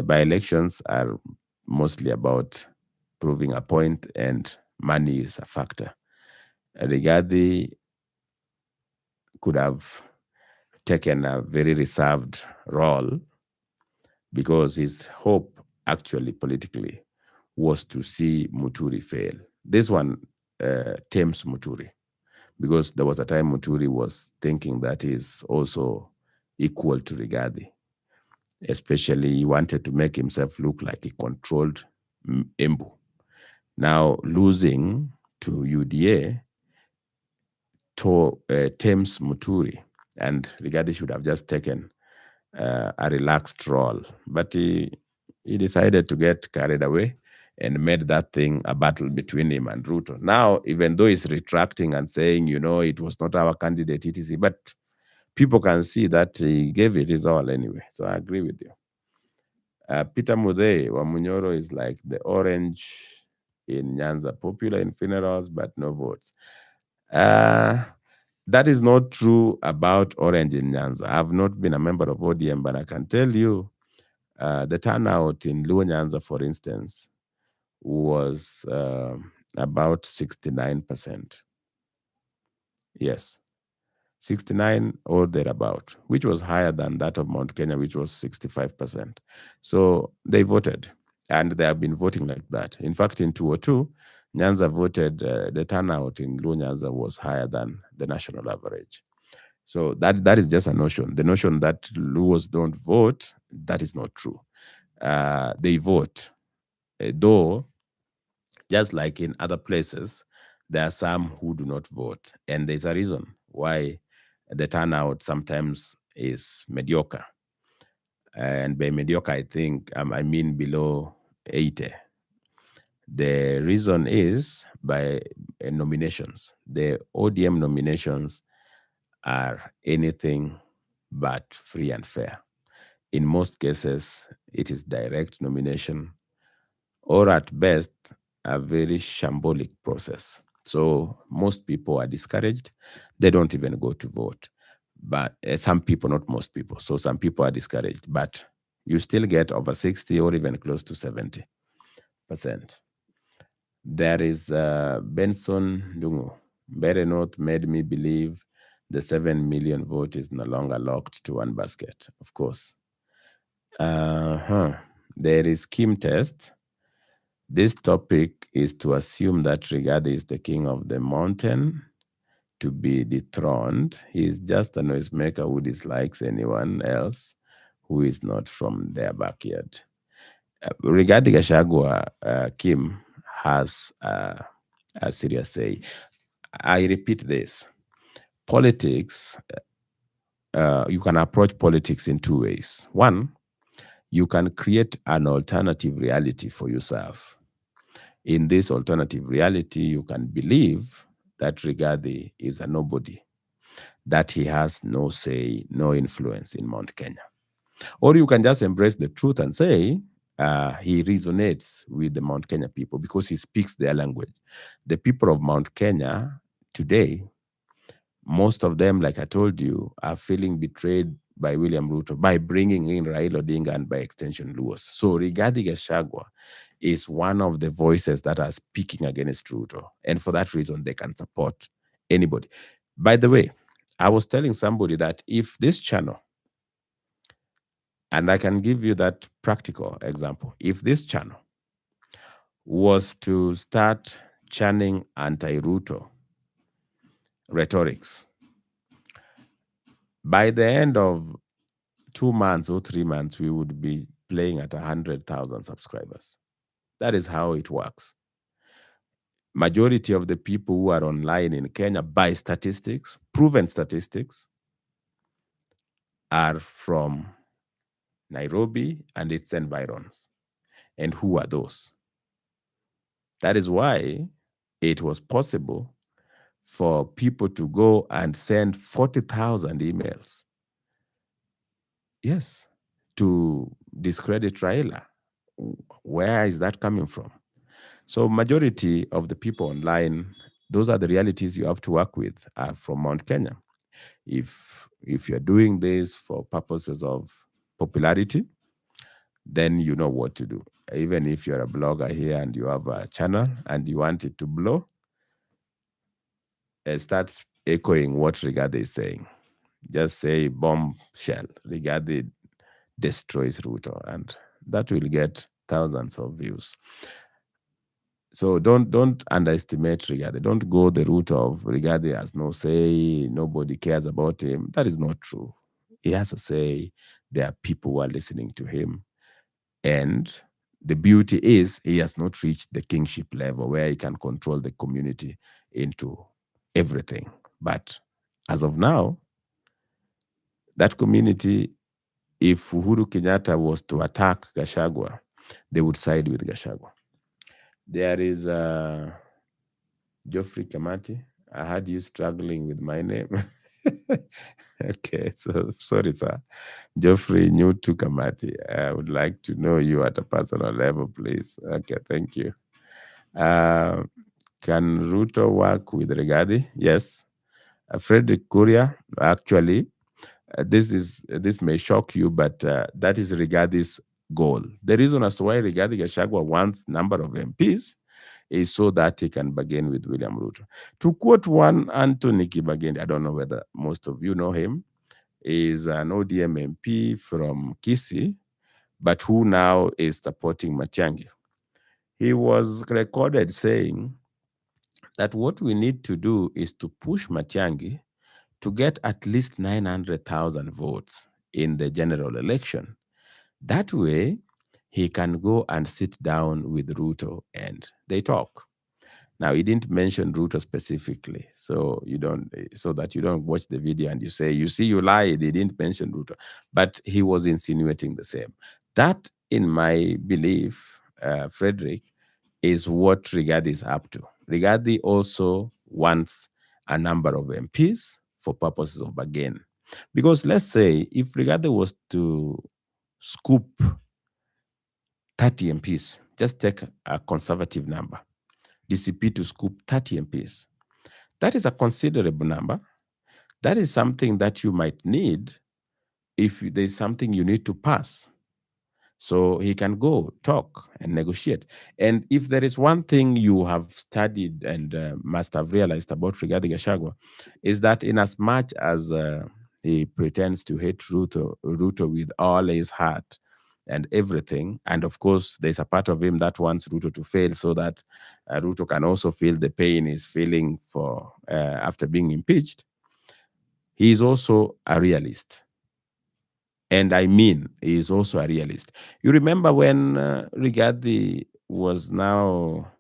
By-elections are mostly about proving a point, and money is a factor. Rigathi could have taken a very reserved role because his hope actually politically was to see Muturi fail. This one tames Muturi, because there was a time Muturi was thinking that he's also equal to Rigathi. Especially he wanted to make himself look like he controlled Embu. Now losing to UDA tames Muturi, and Rigathi should have just taken a relaxed role. But he decided to get carried away and made that thing a battle between him and Ruto. Now, even though he's retracting and saying, it was not our candidate, etc., but people can see that he gave it his all anyway. So I agree with you. Peter Mudei wa Munyoro is like the orange in Nyanza, popular in funerals, but no votes. That is not true about orange in Nyanza. I've not been a member of ODM, but I can tell you the turnout in Luo Nyanza, for instance, was about 69%. Yes, 69 or thereabout, which was higher than that of Mount Kenya, which was 65%. So they voted, and they have been voting like that. In fact, in 2002, Nyanza voted, the turnout in Luo Nyanza was higher than the national average. So that is just a notion. The notion that Luos don't vote, that is not true. They vote, though, just like in other places, there are some who do not vote. And there's a reason why the turnout sometimes is mediocre. And by mediocre, I mean below 80. The reason is by nominations. The ODM nominations are anything but free and fair. In most cases, it is direct nomination, or at best, a very shambolic process. So most people are discouraged. They don't even go to vote. But some people, not most people. So some people are discouraged. But you still get over 60 or even close to 70%. There is Benson Lungu. Mbere North made me believe the 7 million vote is no longer locked to one basket. Of course. There is Kim Test. This topic is to assume that Rigathi is the king of the mountain. to be dethroned. He's just a noisemaker who dislikes anyone else who is not from their backyard. Regarding Gachagua, Kim has a serious say. I repeat this: politics. You can approach politics in two ways. One, you can create an alternative reality for yourself. In this alternative reality, you can believe that Rigathi is a nobody, that he has no say, no influence in Mount Kenya. Or you can just embrace the truth and say he resonates with the Mount Kenya people because he speaks their language. The people of Mount Kenya today, most of them, like I told you, are feeling betrayed by William Ruto by bringing in Raila Odinga and by extension Luos. So Rigathi Gachagua is one of the voices that are speaking against Ruto. And for that reason, they can support anybody. By the way, I was telling somebody that if this channel, and I can give you that practical example, if this channel was to start chanting anti-Ruto rhetorics, by the end of 2 months or 3 months, we would be playing at 100,000 subscribers. That is how it works. Majority of the people who are online in Kenya, by statistics, proven statistics, are from Nairobi and its environs. And who are those? That is why it was possible for people to go and send 40,000 emails. Yes, to discredit Raila. Where is that coming from? So majority of the people online, those are the realities you have to work with, are from Mount Kenya. If you're doing this for purposes of popularity, then you know what to do. Even if you're a blogger here and you have a channel and you want it to blow, start echoing what Rigathi is saying. Just say bombshell, Rigathi destroys Ruto, and that will get thousands of views. So don't underestimate Rigathi. Don't go the route of Rigathi has no say, nobody cares about him. That is not true. He has a say. There are people who are listening to him. And the beauty is he has not reached the kingship level where he can control the community into everything. But as of now, that community, if Uhuru Kenyatta was to attack Gachagua, they would side with Gachagua. There is Geoffrey Kamati. I had you struggling with my name. Okay, so sorry, sir. Geoffrey, new to Kamati. I would like to know you at a personal level, please. Okay, thank you. Can Ruto work with Rigathi? Yes. Frederick Kuria, actually, this may shock you, but that is Rigathi's goal. The reason as to why Rigathi Gachagua wants number of MPs is so that he can bargain with William Ruto. To quote one Anthony Kibageni, I don't know whether most of you know him, is an ODM MP from Kisii, but who now is supporting Matiang'i. He was recorded saying that what we need to do is to push Matiang'i to get at least 900,000 votes in the general election. That way, he can go and sit down with Ruto and they talk. Now, he didn't mention Ruto specifically, so that you don't watch the video and you say, you see, you lied, he didn't mention Ruto. But he was insinuating the same. That, in my belief, Frederick, is what Rigathi is up to. Rigathi also wants a number of MPs for purposes of bargain. Because let's say if Rigathi was to scoop 30 MPs, just take a conservative number, DCP to scoop 30 MPs. That is a considerable number. That is something that you might need if there's something you need to pass. So he can go talk and negotiate. And if there is one thing you have studied and must have realized about Rigathi Gachagua, is that in as much as he pretends to hate Ruto with all his heart, and everything. And of course, there's a part of him that wants Ruto to fail so that Ruto can also feel the pain he's feeling for after being impeached. He is also a realist. And I mean, he is also a realist. You remember when Rigathi was now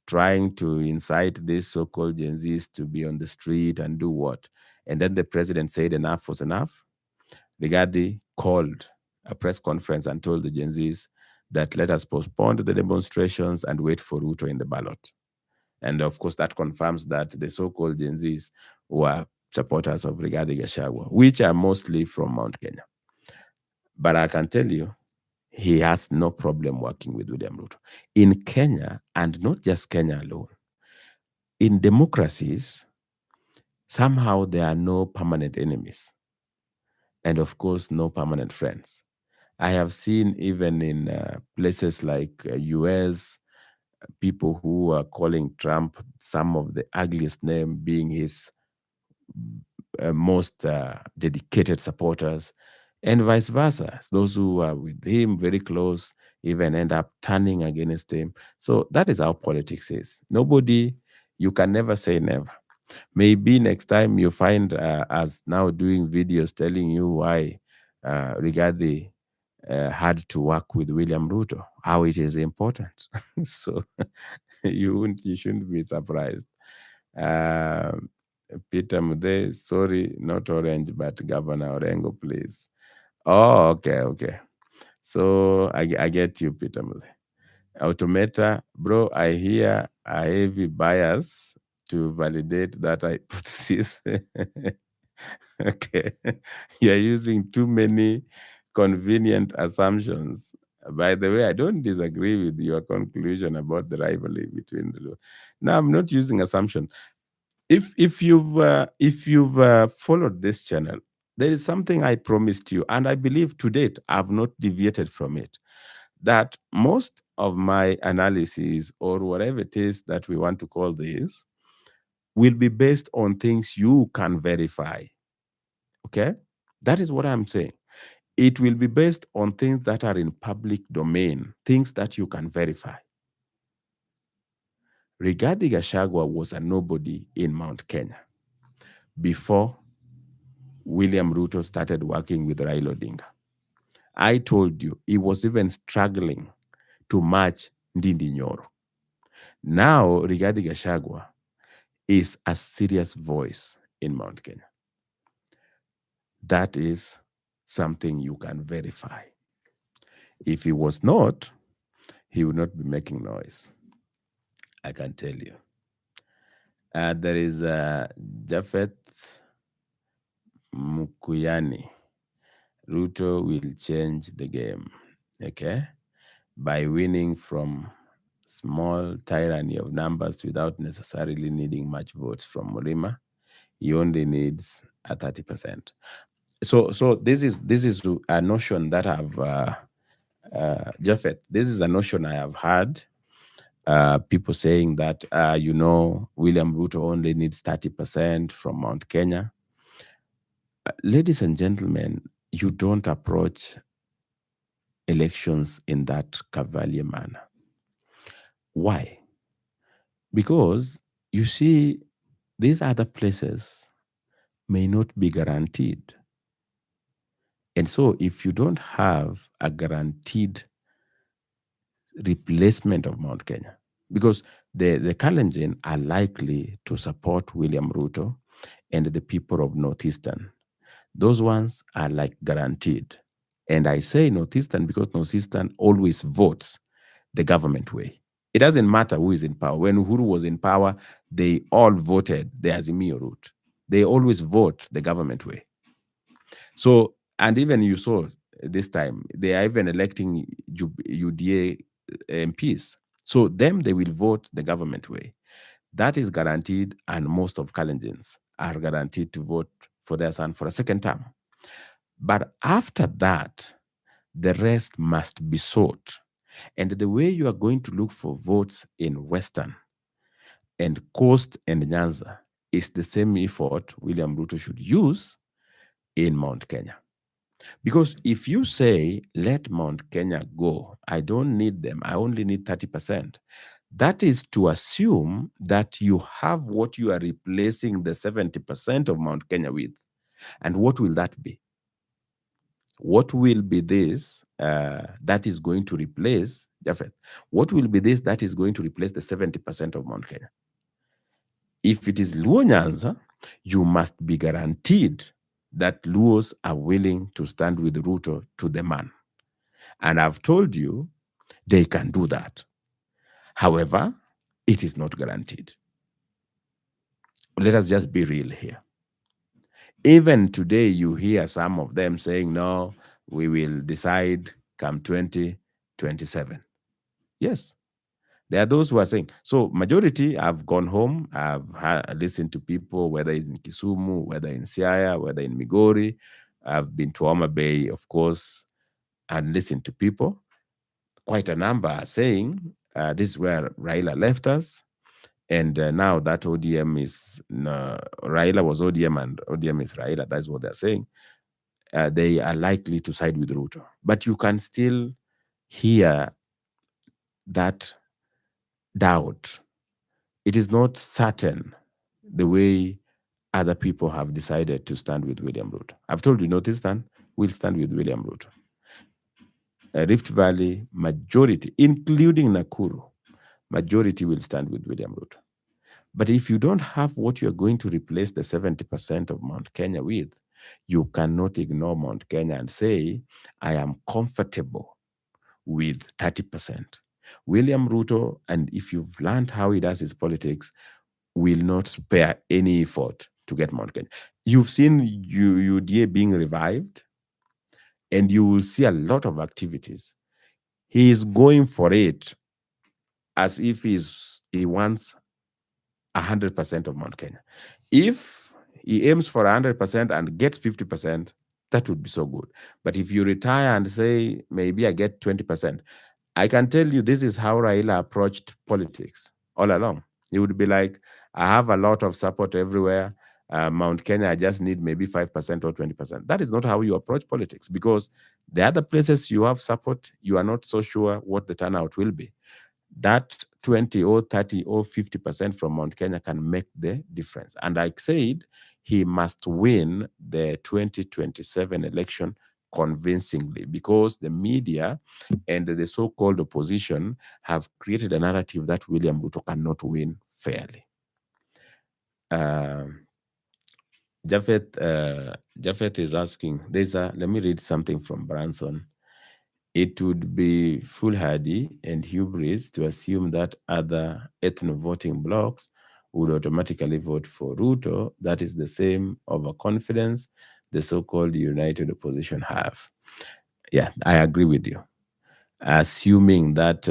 trying to incite these so-called Gen Zs to be on the street and do what? And then the president said enough was enough. Rigathi called a press conference and told the Gen Zs that let us postpone the demonstrations and wait for Ruto in the ballot. And of course, that confirms that the so-called Gen Zs were supporters of Rigathi Gachagua, which are mostly from Mount Kenya. But I can tell you, he has no problem working with William Ruto. In Kenya, and not just Kenya alone, in democracies, somehow there are no permanent enemies. And of course, no permanent friends. I have seen even in places like US, people who are calling Trump some of the ugliest name, being his most dedicated supporters, and vice versa. Those who are with him very close even end up turning against him. So that is how politics is. Nobody, you can never say never. Maybe next time you find us now doing videos telling you why Rigathi had to work with William Ruto, how it is important. So you shouldn't be surprised. Um Peter Mude, sorry, not Orange, but Governor Orengo, please. Oh, okay. So I get you, Peter Mude. Automata, bro, I hear a heavy bias to validate that hypothesis. Okay. You're using too many convenient assumptions. By the way, I don't disagree with your conclusion about the rivalry between the two. Now, I'm not using assumptions. If you've followed this channel, there is something I promised you, and I believe to date I've not deviated from it. That most of my analysis, or whatever it is that we want to call this, will be based on things you can verify. Okay, that is what I'm saying. It will be based on things that are in public domain, things that you can verify. Rigathi Gachagua was a nobody in Mount Kenya before William Ruto started working with Raila Odinga. I told you he was even struggling to match Ndindi Nyoro. Now Rigathi Gachagua is a serious voice in Mount Kenya. That is something you can verify. If he was not, he would not be making noise. I can tell you. There is Japhet Mukuyani. Ruto will change the game, okay, by winning from small tyranny of numbers without necessarily needing much votes from MURIMA. He only needs a 30%. So this is a notion that I've Japhet, this is a notion I have heard. People saying that William Ruto only needs 30% from Mount Kenya. Ladies and gentlemen, you don't approach elections in that cavalier manner. Why? Because you see, these other places may not be guaranteed. And so if you don't have a guaranteed replacement of Mount Kenya, because the Kalenjin are likely to support William Ruto and the people of Northeastern. Those ones are like guaranteed. And I say Northeastern because Northeastern always votes the government way. It doesn't matter who is in power. When Uhuru was in power, they all voted the Azimio route. They always vote the government way. So, and even you saw this time, they are even electing UDA MPs. So them, they will vote the government way. That is guaranteed, and most of Kalenjins are guaranteed to vote for their son for a second term. But after that, the rest must be sought. And the way you are going to look for votes in Western and Coast and Nyanza is the same effort William Ruto should use in Mount Kenya. Because if you say, let Mount Kenya go, I don't need them, I only need 30%, that is to assume that you have what you are replacing the 70% of Mount Kenya with. And what will that be? What will be this that is going to replace, Jafet, what will be this that is going to replace the 70% of Mount Kenya? If it is Luo Nyanza, you must be guaranteed that Luos are willing to stand with Ruto to the man. And I've told you they can do that. However, it is not guaranteed. Let us just be real here. Even today, you hear some of them saying, no, we will decide come 2027. Yes, there are those who are saying. So majority have gone home. I've listened to people, whether it's in Kisumu, whether in Siaya, whether in Migori. I've been to Homa Bay, of course, and listened to people. Quite a number are saying this is where Raila left us. And now that ODM is, Raila was ODM and ODM is Raila. That's what they're saying. They are likely to side with Ruto. But you can still hear that doubt. It is not certain the way other people have decided to stand with William Ruto. I've told you, not to stand, we'll stand with William Ruto. Rift Valley majority, including Nakuru, majority will stand with William Ruto. But if you don't have what you're going to replace the 70% of Mount Kenya with, you cannot ignore Mount Kenya and say, I am comfortable with 30%. William Ruto, and if you've learned how he does his politics, will not spare any effort to get Mount Kenya. You've seen UDA being revived, and you will see a lot of activities. He is going for it as if he wants 100% of Mount Kenya. If he aims for 100% and gets 50%, that would be so good. But if you retire and say, maybe I get 20%, I can tell you this is how Raila approached politics all along. He would be like, I have a lot of support everywhere. Mount Kenya, I just need maybe 5% or 20%. That is not how you approach politics, because the other places you have support, you are not so sure what the turnout will be. That 20 or 30 or 50% from Mount Kenya can make the difference. And like I said, he must win the 2027 election convincingly, because the media and the so-called opposition have created a narrative that William Ruto cannot win fairly. Japheth is asking, let me read something from Branson. It would be foolhardy and hubris to assume that other ethno-voting blocs would automatically vote for Ruto. That is the same overconfidence the so-called united opposition have. Yeah, I agree with you. Assuming that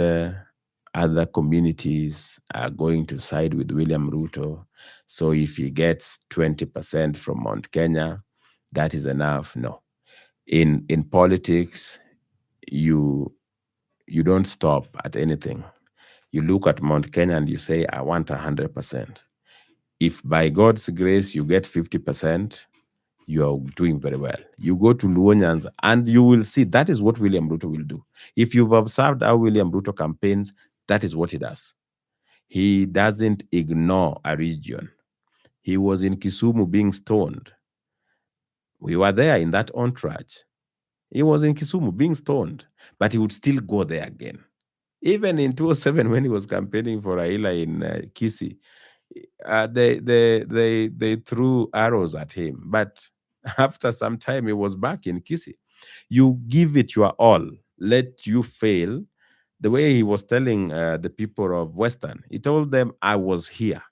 other communities are going to side with William Ruto, so if he gets 20% from Mount Kenya, that is enough. No. In politics, you don't stop at anything. You look at Mount Kenya and you say, I want 100%. If by God's grace you get 50%, you are doing very well. You go to Luo Nyanza and you will see that is what William Ruto will do. If you've observed how William Ruto campaigns, that is what he does. He doesn't ignore a region. He was in Kisumu being stoned. We were there in that entourage. He was in Kisumu being stoned, but he would still go there again. Even in 2007, when he was campaigning for Raila in Kisii, they threw arrows at him. But after some time, he was back in Kisii. You give it your all, let you fail. The way he was telling the people of Western, he told them, I was here.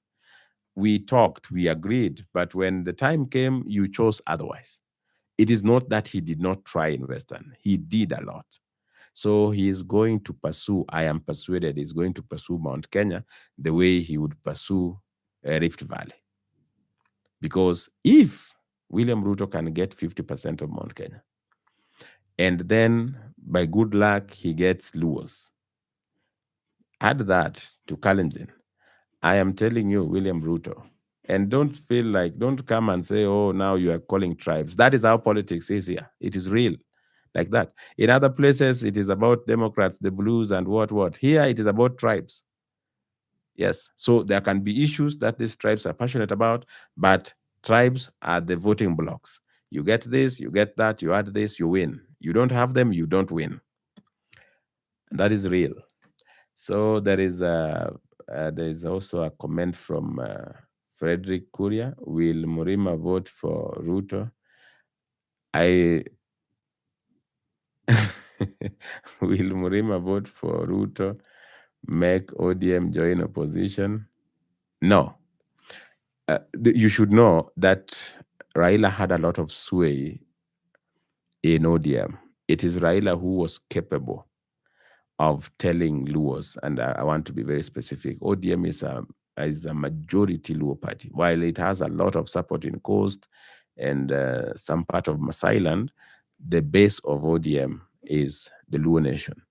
We talked, we agreed, but when the time came, you chose otherwise. It is not that he did not try in Western. He did a lot. So he is going to pursue, I am persuaded, he's going to pursue Mount Kenya the way he would pursue Rift Valley. Because if William Ruto can get 50% of Mount Kenya, and then by good luck, he gets Luos, add that to Kalenjin, I am telling you, William Ruto And don't come and say, oh, now you are calling tribes. That is how politics is here. It is real like that. In other places, it is about Democrats, the blues, and what. Here, it is about tribes. Yes. So there can be issues that these tribes are passionate about, but tribes are the voting blocks. You get this, you get that, you add this, you win. You don't have them, you don't win. And that is real. So there is also a comment from Frederick Kuria. Will Murima vote for Ruto? I will Murima vote for Ruto? Make ODM join opposition? No. You should know that Raila had a lot of sway in ODM. It is Raila who was capable of telling Luos, and I want to be very specific. ODM is a majority Luo party. While it has a lot of support in Coast and some part of Masai land, the base of ODM is the Luo nation.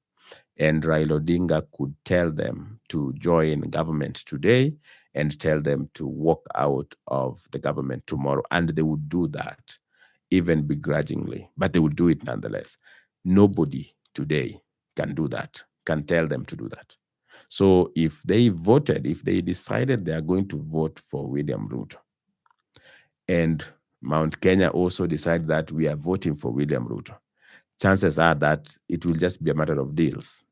And Raila Odinga could tell them to join government today and tell them to walk out of the government tomorrow. And they would do that, even begrudgingly, but they would do it nonetheless. Nobody today can do that, can tell them to do that. So if they decided they are going to vote for William Ruto, and Mount Kenya also decide that we are voting for William Ruto, chances are that it will just be a matter of deals.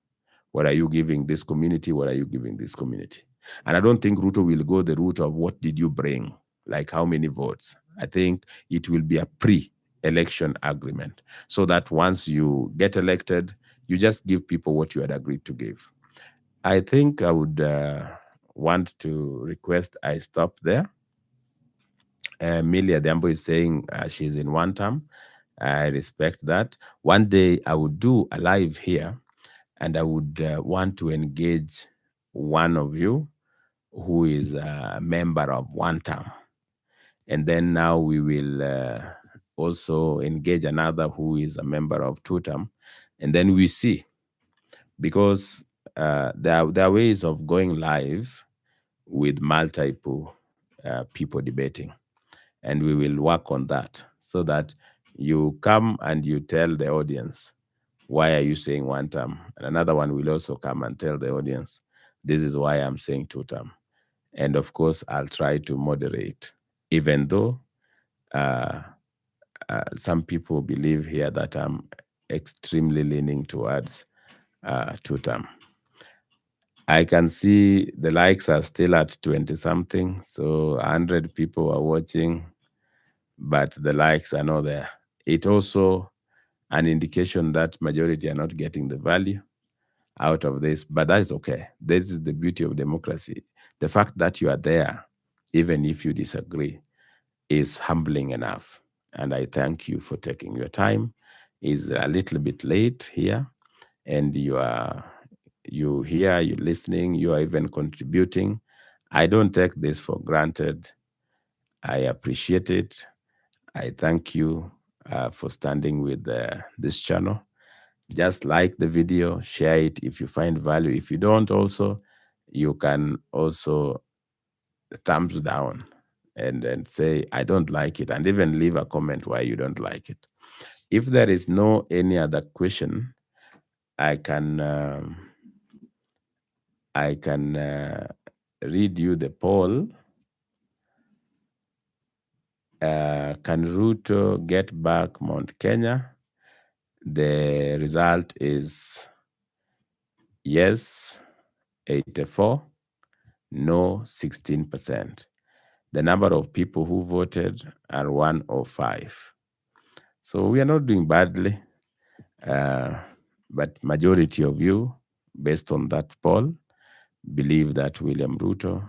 What are you giving this community? What are you giving this community? And I don't think Ruto will go the route of what did you bring, like how many votes. I think it will be a pre-election agreement, so that once you get elected, you just give people what you had agreed to give. I think I would want to request I stop there. Millie Adambo is saying she's in one term. I respect that. One day I would do a live here, and I would want to engage one of you who is a member of one term. And then now we will also engage another who is a member of two term. And then we see, because there are ways of going live with multiple people debating. And we will work on that so that you come and you tell the audience, why are you saying one term? And another one will also come and tell the audience, this is why I'm saying two term. And of course, I'll try to moderate, even though some people believe here that I'm extremely leaning towards two term. I can see the likes are still at 20 something, so 100 people are watching, but the likes are not there. It also an indication that majority are not getting the value out of this, but that is okay. This is the beauty of democracy. The fact that you are there, even if you disagree, is humbling enough. And I thank you for taking your time. It's a little bit late here, and you here, you're listening, you are even contributing. I don't take this for granted. I appreciate it. I thank you for standing with this channel. Just like the video, share it if you find value. If you don't, also, you can also thumbs down and say, I don't like it, and even leave a comment why you don't like it. If there is no any other question, I can read you the poll. Can Ruto get back Mount Kenya? The result is yes, 84, no, 16%. The number of people who voted are 105. So we are not doing badly, but majority of you, based on that poll, believe that William Ruto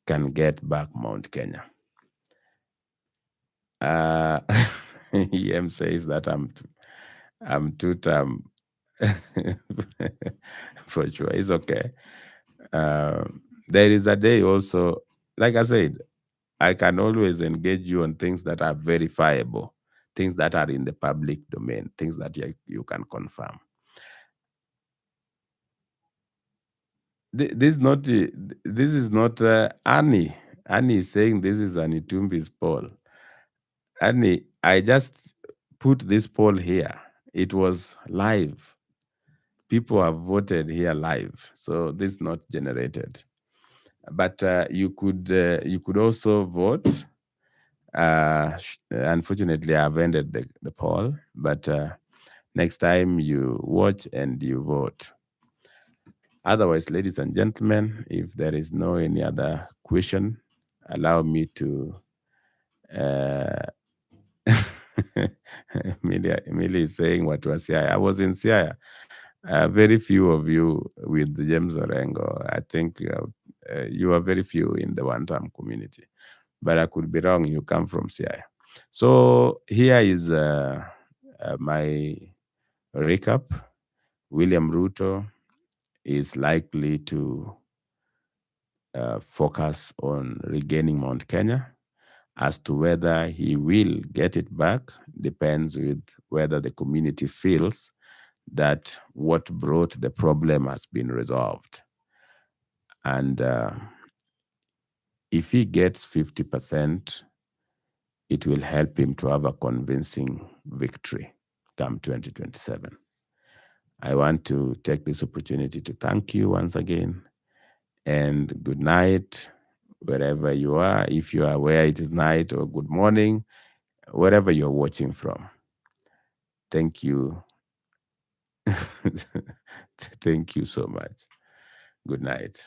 can get back Mount Kenya. EM says that I'm two-term. For sure, it's okay. There is a day also, like I said, I can always engage you on things that are verifiable, things that are in the public domain, things that you can confirm. This is not Annie. Annie is saying this is an Itumbi's poll. Annie, I just put this poll here. It was live. People have voted here live, so this is not generated. But you could also vote. Unfortunately, I've ended the poll, but next time you watch and you vote. Otherwise, ladies and gentlemen, if there is no any other question, allow me to. Uh, Emilia is saying what was Siaya. I was in Siaya. Very few of you with James Orengo. I think you are very few in the one-time community. But I could be wrong. You come from Siaya. So here is my recap. William Ruto is likely to focus on regaining Mount Kenya. As to whether he will get it back depends with whether the community feels that what brought the problem has been resolved. And if he gets 50%, it will help him to have a convincing victory come 2027. I want to take this opportunity to thank you once again, and good night wherever you are. If you are where it is night, or good morning, wherever you're watching from. Thank you. Thank you so much. Good night.